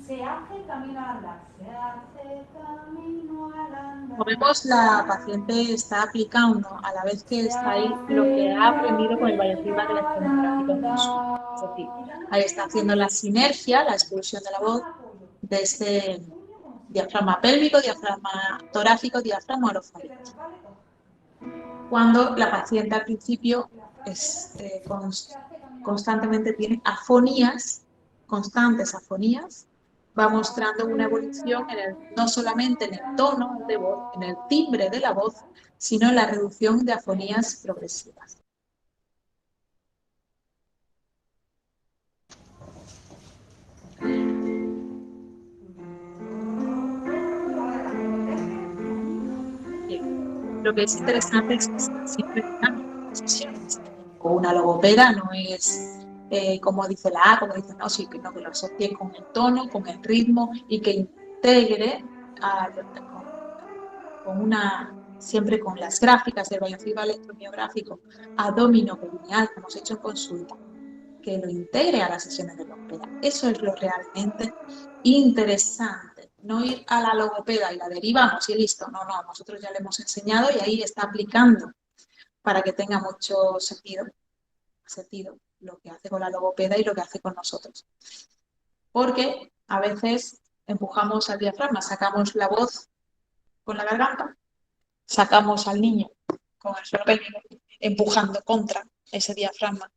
Se hace camino al andar. Se hace camino al andar. Como vemos, la paciente está aplicando a la vez que está ahí lo que ha aprendido con el biofeedback electromicrográfico en consulta. Es decir, ahí está haciendo la sinergia, la expulsión de la voz desde diafragma pélvico, diafragma torácico, diafragma orofacial. Cuando la paciente al principio constantemente tiene afonías, constantes afonías, va mostrando una evolución no solamente en el tono de voz, en el timbre de la voz, sino en la reducción de afonías progresivas. Bien. Lo que es interesante es que está siempre dinámico sesiones. Con una logopeda no es como dice la A, como dice no, sí, que no, que lo asocie con el tono, con el ritmo y que integre siempre con las gráficas del biofeedback electromiográfico abdominoperineal que hemos hecho en consulta, que lo integre a las sesiones de logopeda. Eso es lo realmente interesante. No ir a la logopeda y la derivamos y listo. No, nosotros ya le hemos enseñado y ahí está aplicando para que tenga mucho sentido lo que hace con la logopeda y lo que hace con nosotros. Porque a veces empujamos al diafragma, sacamos la voz con la garganta, sacamos al niño con el suelo pélvico, empujando contra ese diafragma,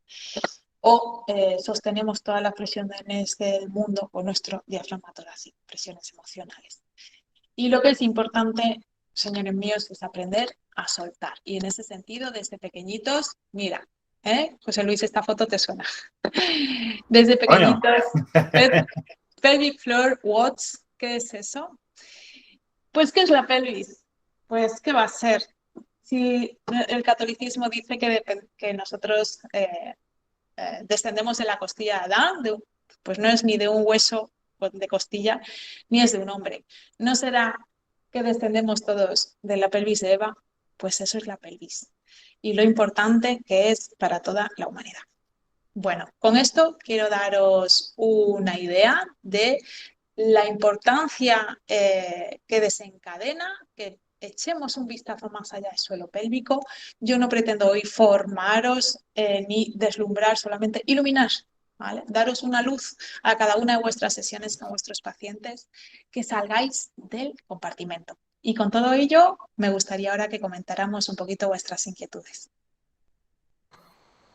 o sostenemos todas las presiones del mundo con nuestro diafragma torácico, presiones emocionales. Y lo que es importante, señores míos, es aprender a soltar. Y en ese sentido, desde pequeñitos, mira, José Luis, esta foto te suena. Desde pequeñitos, pelvic floor watch, ¿qué es eso? Pues, ¿qué es la pelvis? Pues, ¿qué va a ser? Si el catolicismo dice que nosotros descendemos de la costilla de Adán, pues no es ni de un hueso de costilla, ni es de un hombre. ¿No será que descendemos todos de la pelvis de Eva? Pues eso es la pelvis. Y lo importante que es para toda la humanidad. Bueno, con esto quiero daros una idea de la importancia que desencadena, que echemos un vistazo más allá del suelo pélvico. Yo no pretendo hoy formaros ni deslumbrar, solamente iluminar, ¿vale? Daros una luz a cada una de vuestras sesiones con vuestros pacientes, que salgáis del compartimento. Y con todo ello, me gustaría ahora que comentáramos un poquito vuestras inquietudes.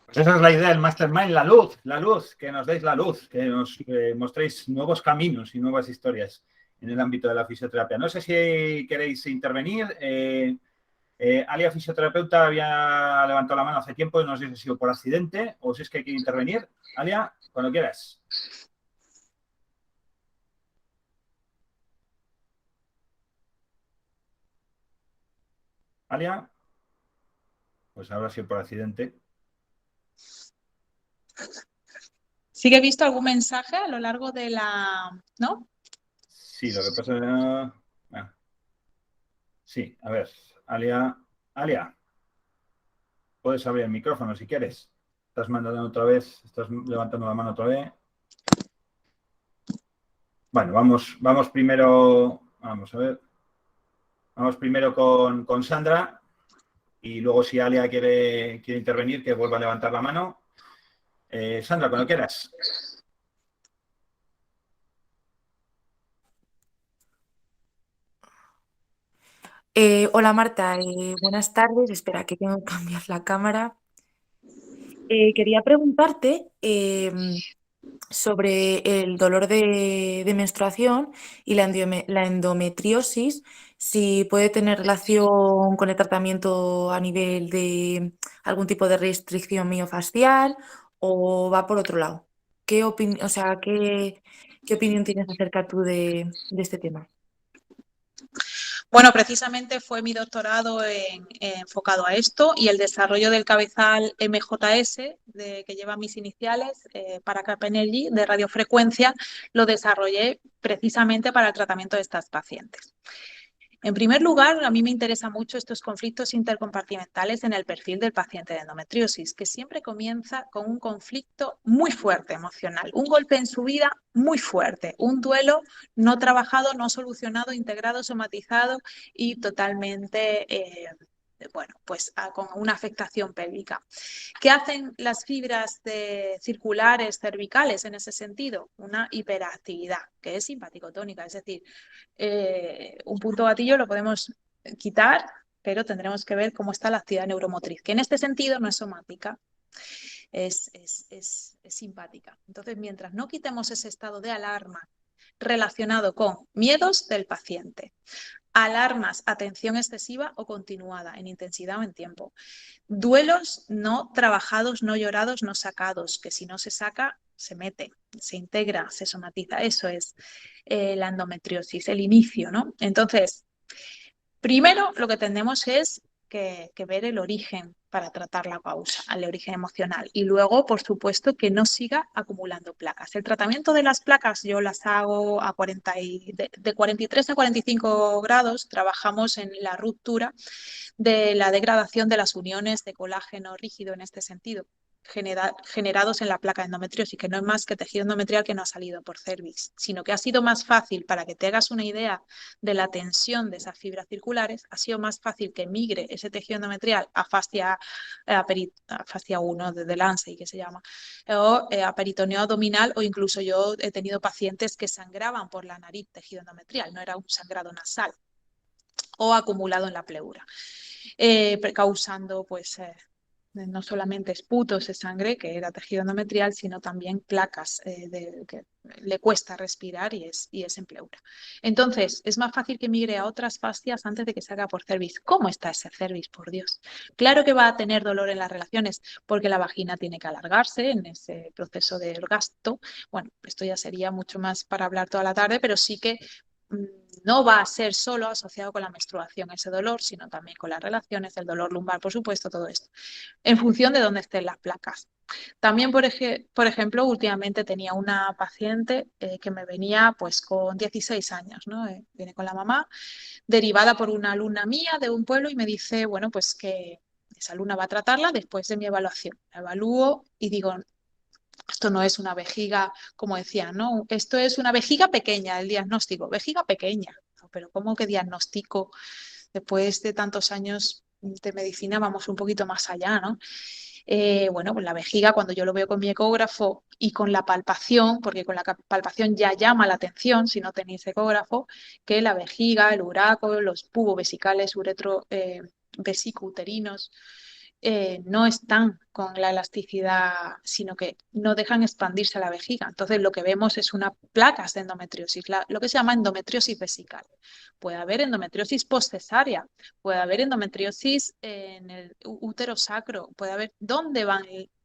Pues esa es la idea del Mastermind, la luz, que nos deis la luz, que nos mostréis nuevos caminos y nuevas historias en el ámbito de la fisioterapia. No sé si queréis intervenir. Alia, fisioterapeuta, había levantado la mano hace tiempo, no sé si ha sido por accidente o si es que quiere intervenir. Alia, cuando quieras. Alia, pues habrá sido por accidente. ¿Sí que he visto algún mensaje a lo largo de la... ¿no? Sí, lo que pasa es... Sí, a ver, Alia, puedes abrir el micrófono si quieres. Estás mandando otra vez, estás levantando la mano otra vez. Bueno, vamos primero, vamos a ver. Vamos primero con Sandra y luego si Alia quiere intervenir, que vuelva a levantar la mano. Sandra, cuando quieras. Hola Marta, buenas tardes. Espera, que tengo que cambiar la cámara. Quería preguntarte sobre el dolor de menstruación y la endometriosis, si puede tener relación con el tratamiento a nivel de algún tipo de restricción miofascial o va por otro lado. ¿Qué opinión tienes acerca tú de este tema? Bueno, precisamente fue mi doctorado enfocado a esto y el desarrollo del cabezal MJS, que lleva mis iniciales, para Cap Energy, de radiofrecuencia, lo desarrollé precisamente para el tratamiento de estas pacientes. En primer lugar, a mí me interesan mucho estos conflictos intercompartimentales en el perfil del paciente de endometriosis, que siempre comienza con un conflicto muy fuerte emocional, un golpe en su vida muy fuerte, un duelo no trabajado, no solucionado, integrado, somatizado y totalmente, bueno, pues con una afectación pélvica. ¿Qué hacen las fibras circulares cervicales en ese sentido? Una hiperactividad, que es simpaticotónica, es decir, un punto gatillo lo podemos quitar, pero tendremos que ver cómo está la actividad neuromotriz, que en este sentido no es somática, es simpática. Entonces, mientras no quitemos ese estado de alarma relacionado con miedos del paciente, alarmas, atención excesiva o continuada, en intensidad o en tiempo, duelos no trabajados, no llorados, no sacados, que si no se saca, se mete, se integra, se somatiza. Eso es la endometriosis, el inicio, ¿no? Entonces, primero lo que tenemos es que ver el origen para tratar la causa, el origen emocional. Y luego, por supuesto, que no siga acumulando placas. El tratamiento de las placas yo las hago de 43 a 45 grados. Trabajamos en la ruptura de la degradación de las uniones de colágeno rígido en este sentido, generados en la placa de endometriosis, que no es más que tejido endometrial que no ha salido por cervix, sino que ha sido más fácil, para que te hagas una idea de la tensión de esas fibras circulares, ha sido más fácil que migre ese tejido endometrial a fascia 1 de Lancey, que se llama, o a peritoneo abdominal, o incluso yo he tenido pacientes que sangraban por la nariz tejido endometrial, no era un sangrado nasal o acumulado en la pleura. causando pues no solamente esputos de sangre, que era tejido endometrial, sino también placas que le cuesta respirar y es en pleura. Entonces, es más fácil que migre a otras fascias antes de que se haga por cervix. ¿Cómo está ese cervix, por Dios? Claro que va a tener dolor en las relaciones porque la vagina tiene que alargarse en ese proceso del gasto. Bueno, esto ya sería mucho más para hablar toda la tarde, pero sí que no va a ser solo asociado con la menstruación ese dolor, sino también con las relaciones, el dolor lumbar, por supuesto, todo esto, en función de dónde estén las placas. También, por ejemplo, últimamente tenía una paciente que me venía pues con 16 años, ¿no? Viene con la mamá, derivada por una alumna mía de un pueblo y me dice, bueno, pues que esa alumna va a tratarla después de mi evaluación. La evalúo y digo, esto no es una vejiga, como decía, ¿no? Esto es una vejiga pequeña, el diagnóstico, vejiga pequeña. Pero ¿cómo que diagnóstico? Después de tantos años de medicina vamos un poquito más allá, ¿no? Bueno, pues la vejiga, cuando yo lo veo con mi ecógrafo y con la palpación, porque con la palpación ya llama la atención, si no tenéis ecógrafo, que la vejiga, el uraco, los pubovesicales, vesicouterinos, no están con la elasticidad, sino que no dejan expandirse la vejiga. Entonces lo que vemos es una placas de endometriosis, lo que se llama endometriosis vesical. Puede haber endometriosis postcesárea, puede haber endometriosis en el útero sacro, puede haber dónde va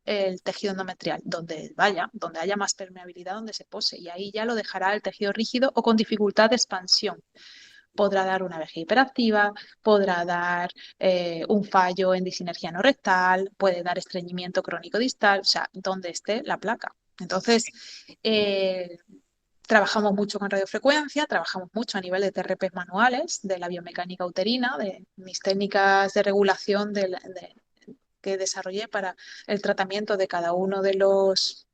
el tejido endometrial, donde vaya, donde haya más permeabilidad, donde se pose, y ahí ya lo dejará el tejido rígido o con dificultad de expansión. Podrá dar una vejiga hiperactiva, podrá dar un fallo en disinergia no rectal, puede dar estreñimiento crónico distal, o sea, donde esté la placa. Entonces, trabajamos mucho con radiofrecuencia, trabajamos mucho a nivel de TRPs manuales, de la biomecánica uterina, de mis técnicas de regulación que desarrollé para el tratamiento de cada uno de los,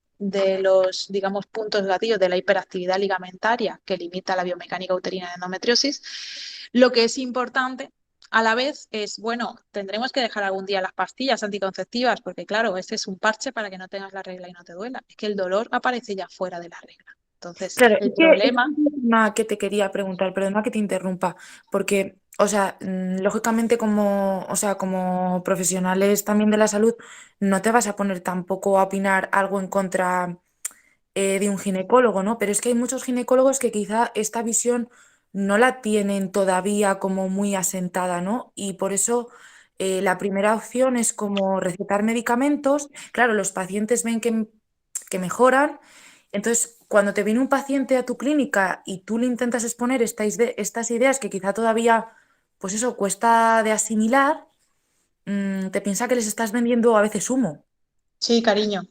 digamos, puntos gatillos de la hiperactividad ligamentaria que limita la biomecánica uterina de endometriosis. Lo que es importante a la vez es, bueno, tendremos que dejar algún día las pastillas anticonceptivas, porque claro, ese es un parche para que no tengas la regla y no te duela. Es que el dolor aparece ya fuera de la regla. Entonces, Claro, el es que es problema... un tema que te quería preguntar, perdona que te interrumpa, porque, o sea, lógicamente como, o sea, como profesionales también de la salud, no te vas a poner tampoco a opinar algo en contra de un ginecólogo, ¿no? Pero es que hay muchos ginecólogos que quizá esta visión no la tienen todavía como muy asentada, ¿no? Y por eso la primera opción es como recetar medicamentos. Claro, los pacientes ven que mejoran. Entonces, cuando te viene un paciente a tu clínica y tú le intentas exponer estas ideas que quizá todavía, pues eso, cuesta de asimilar, te piensa que les estás vendiendo a veces humo. Sí, cariño.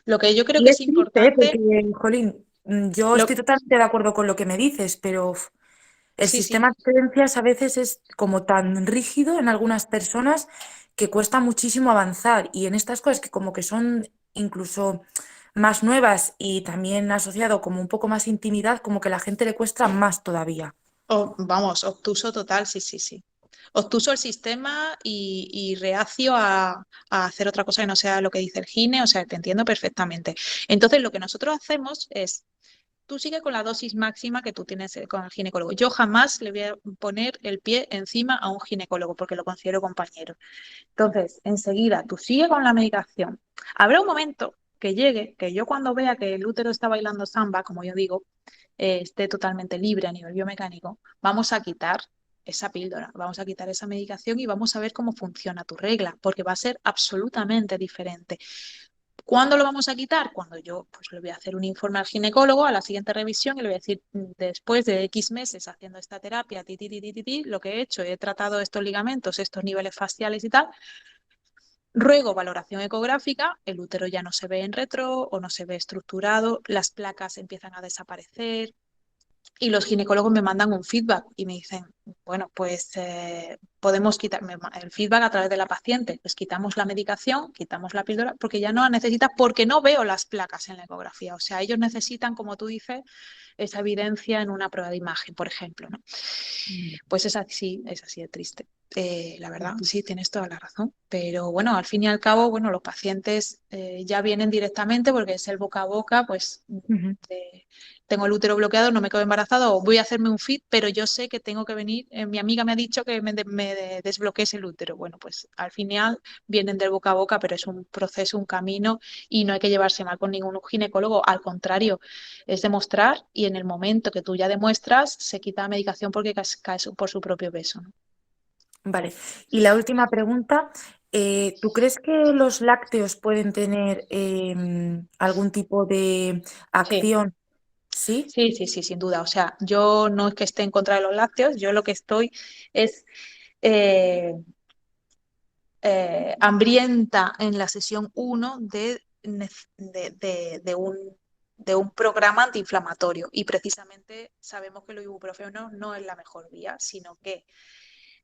Lo que yo creo Y que es es triste, ¿eh? importante... Porque, jolín, yo Lo, estoy totalmente de acuerdo con lo que me dices, pero el sí, sí. sistema de creencias a veces es como tan rígido en algunas personas que cuesta muchísimo avanzar. Y en estas cosas que como que son incluso más nuevas y también asociado como un poco más intimidad, como que a la gente le cuesta más todavía. Vamos, obtuso total, sí, sí, sí. Obtuso el sistema y reacio a hacer otra cosa que no sea lo que dice el gine, o sea, te entiendo perfectamente. Entonces, lo que nosotros hacemos es, tú sigue con la dosis máxima que tú tienes con el ginecólogo. Yo jamás le voy a poner el pie encima a un ginecólogo porque lo considero compañero. Entonces, enseguida, tú sigue con la medicación. Habrá un momento que llegue, que yo cuando vea que el útero está bailando samba, como yo digo, esté totalmente libre a nivel biomecánico, vamos a quitar esa píldora, vamos a quitar esa medicación y vamos a ver cómo funciona tu regla, porque va a ser absolutamente diferente. ¿Cuándo lo vamos a quitar? Cuando yo pues, le voy a hacer un informe al ginecólogo a la siguiente revisión y le voy a decir, después de X meses haciendo esta terapia, lo que he hecho, he tratado estos ligamentos, estos niveles faciales y tal, luego valoración ecográfica, el útero ya no se ve en retro o no se ve estructurado, las placas empiezan a desaparecer, y los ginecólogos me mandan un feedback y me dicen, bueno, pues podemos quitar el feedback a través de la paciente, pues quitamos la medicación, quitamos la píldora, porque ya no la necesita, porque no veo las placas en la ecografía. O sea, ellos necesitan, como tú dices, esa evidencia en una prueba de imagen, por ejemplo, ¿no? Pues es así de triste. La verdad, sí, tienes toda la razón. Pero bueno, al fin y al cabo, bueno, los pacientes ya vienen directamente porque es el boca a boca, pues Ujú. tengo el útero bloqueado, no me quedo embarazado, o voy a hacerme un FIT, pero yo sé que tengo que venir mi amiga me ha dicho que me desbloquees el útero. Bueno, pues al final vienen del boca a boca, pero es un proceso, un camino y no hay que llevarse mal con ningún ginecólogo. Al contrario, es demostrar y en el momento que tú ya demuestras, se quita la medicación porque caes por su propio peso, ¿no? Vale. Y la última pregunta, ¿tú crees que los lácteos pueden tener algún tipo de Sí. acción? ¿Sí? Sí, sí, sí, sin duda. O sea, yo no es que esté en contra de los lácteos, yo lo que estoy es eh, hambrienta en la sesión 1 de un programa antiinflamatorio. Y precisamente sabemos que el ibuprofeno no es la mejor vía, sino que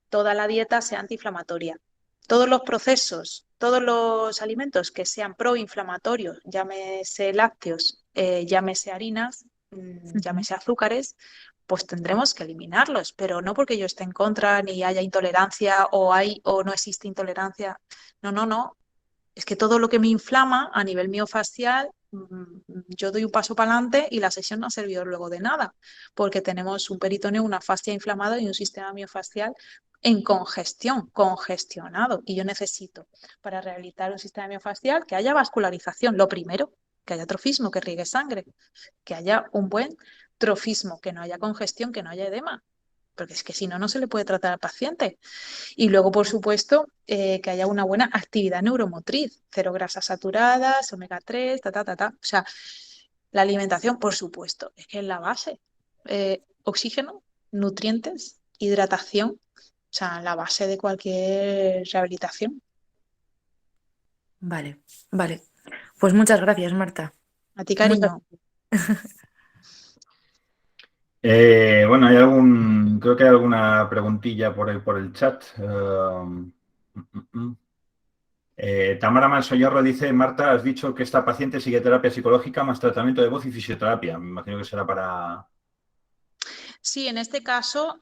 toda la dieta sea antiinflamatoria. Todos los procesos, todos los alimentos que sean proinflamatorios, llámese lácteos, llámese harinas, llámese azúcares, pues tendremos que eliminarlos, pero no porque yo esté en contra, ni haya intolerancia o hay o no existe intolerancia. No, no, no. Es que todo lo que me inflama a nivel miofascial, yo doy un paso para adelante y la sesión no ha servido luego de nada, porque tenemos un peritoneo, una fascia inflamada y un sistema miofascial en congestión, congestionado. Y yo necesito, para rehabilitar un sistema miofascial, que haya vascularización. Lo primero, que haya trofismo, que riegue sangre, que haya un buen trofismo, que no haya congestión, que no haya edema, porque es que si no, no se le puede tratar al paciente. Y luego, por supuesto, que haya una buena actividad neuromotriz, cero grasas saturadas, omega 3, ta, ta, ta, ta. O sea, la alimentación, por supuesto, es que es la base. Oxígeno, nutrientes, hidratación, o sea, la base de cualquier rehabilitación. Vale, vale. Pues muchas gracias, Marta. A ti, Muchas- cariño. Bueno, creo que hay alguna preguntilla por el chat. Tamara Mansoñorro dice, Marta, has dicho que esta paciente sigue terapia psicológica más tratamiento de voz y fisioterapia. Me imagino que será para... Sí, en este caso,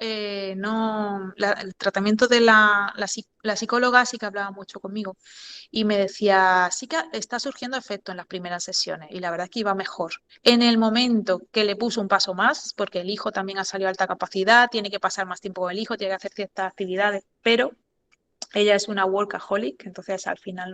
no, el tratamiento de la psicóloga sí que hablaba mucho conmigo y me decía, sí que está surgiendo efecto en las primeras sesiones y la verdad es que iba mejor. En el momento que le puso un paso más, porque el hijo también ha salido a alta capacidad, tiene que pasar más tiempo con el hijo, tiene que hacer ciertas actividades, pero ella es una workaholic, entonces al final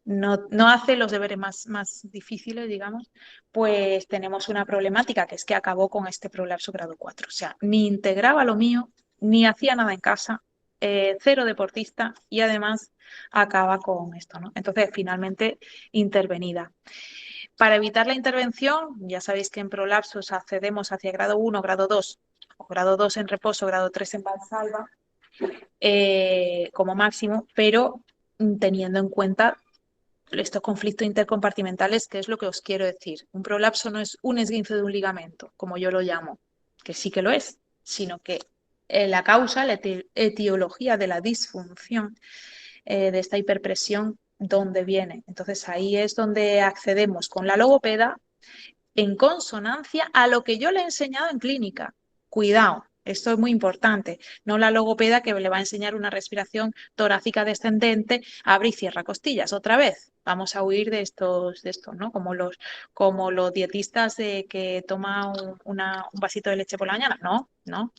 no hace los deberes más difíciles, digamos, pues tenemos una problemática que es que acabó con este prolapso grado 4. O sea, ni integraba lo mío, ni hacía nada en casa, cero deportista y además acaba con esto, ¿no? Entonces, finalmente, intervenida. Para evitar la intervención, ya sabéis que en prolapsos accedemos hacia grado 1, grado 2, o grado 2 en reposo, grado 3 en Valsalva, como máximo, pero teniendo en cuenta estos conflictos intercompartimentales, que es lo que os quiero decir. Un prolapso no es un esguince de un ligamento, como yo lo llamo, que sí que lo es, sino que la causa, la etiología de la disfunción de esta hiperpresión, ¿dónde viene? Entonces ahí es donde accedemos con la logopeda en consonancia a lo que yo le he enseñado en clínica. Cuidado, esto es muy importante. No la logopeda que le va a enseñar una respiración torácica descendente, abre y cierra costillas. Otra vez, vamos a huir de estos, ¿no? Como los dietistas que toman un vasito de leche por la mañana. No, no.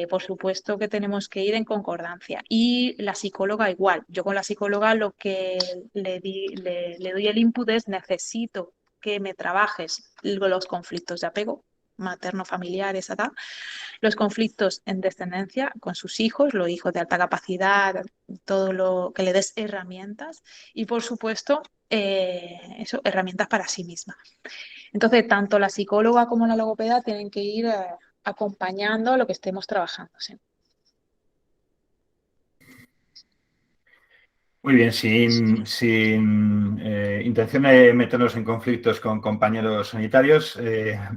Por supuesto que tenemos que ir en concordancia. Y la psicóloga igual. Yo con la psicóloga lo que le doy el input es necesito que me trabajes los conflictos de apego materno-familiares, los conflictos en descendencia con sus hijos, los hijos de alta capacidad, todo lo que le des herramientas y, por supuesto, herramientas para sí misma. Entonces, tanto la psicóloga como la logopeda tienen que ir acompañando lo que estemos trabajando. ¿Sí? Muy bien, sin intención de meternos en conflictos con compañeros sanitarios,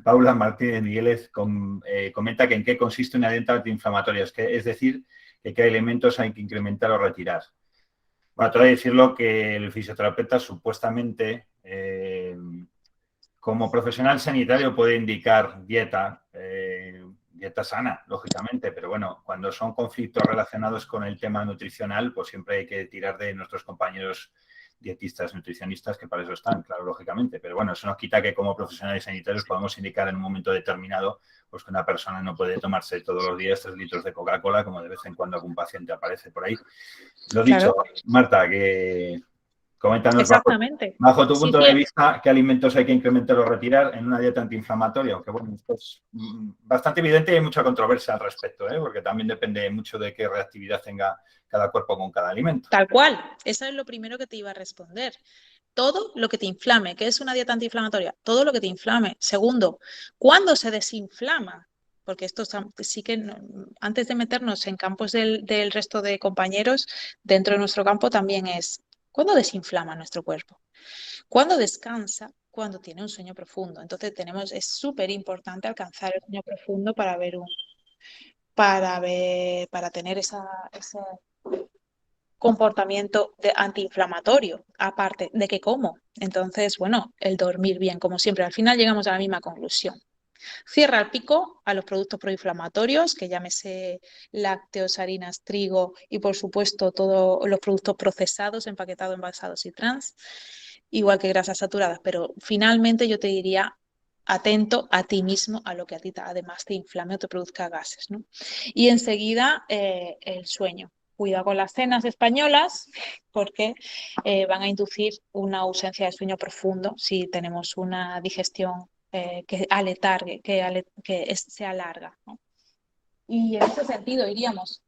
Paula Martínez Migueles comenta que en qué consiste una dieta antiinflamatoria, es decir, que qué elementos hay que incrementar o retirar. Bueno, te voy a decirlo que el fisioterapeuta supuestamente, como profesional sanitario, puede indicar dieta sana, lógicamente, pero bueno, cuando son conflictos relacionados con el tema nutricional, pues siempre hay que tirar de nuestros compañeros dietistas, nutricionistas, que para eso están, claro, lógicamente. Pero bueno, eso nos quita que como profesionales sanitarios podemos indicar en un momento determinado pues que una persona no puede tomarse todos los días 3 litros de Coca-Cola, como de vez en cuando algún paciente aparece por ahí. Lo dicho, Marta, que coméntanos bajo tu punto de vista qué alimentos hay que incrementar o retirar en una dieta antiinflamatoria, aunque bueno, esto es bastante evidente y hay mucha controversia al respecto, porque también depende mucho de qué reactividad tenga cada cuerpo con cada alimento. Tal cual, eso es lo primero que te iba a responder. Todo lo que te inflame, ¿qué es una dieta antiinflamatoria? Todo lo que te inflame. Segundo, ¿cuándo se desinflama? Porque esto sí que, antes de meternos en campos del resto de compañeros, dentro de nuestro campo también es, ¿cuándo desinflama nuestro cuerpo? ¿Cuándo descansa? Cuando tiene un sueño profundo. Entonces es súper importante alcanzar el sueño profundo para tener ese comportamiento antiinflamatorio, aparte de que como. Entonces, bueno, el dormir bien, como siempre, al final llegamos a la misma conclusión. Cierra el pico a los productos proinflamatorios, que llámese lácteos, harinas, trigo y, por supuesto, todos los productos procesados, empaquetados, envasados y trans, igual que grasas saturadas. Pero finalmente yo te diría, atento a ti mismo, a lo que a ti además te inflame o te produzca gases, ¿no? Y enseguida el sueño. Cuidado con las cenas españolas porque van a inducir una ausencia de sueño profundo si tenemos una digestión que aletargue, se alarga, ¿no? Y en ese sentido iríamos.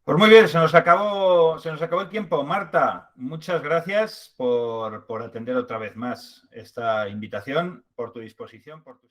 Pues muy bien, se nos acabó el tiempo. Marta, muchas gracias por atender otra vez más esta invitación, por tu disposición, por tu...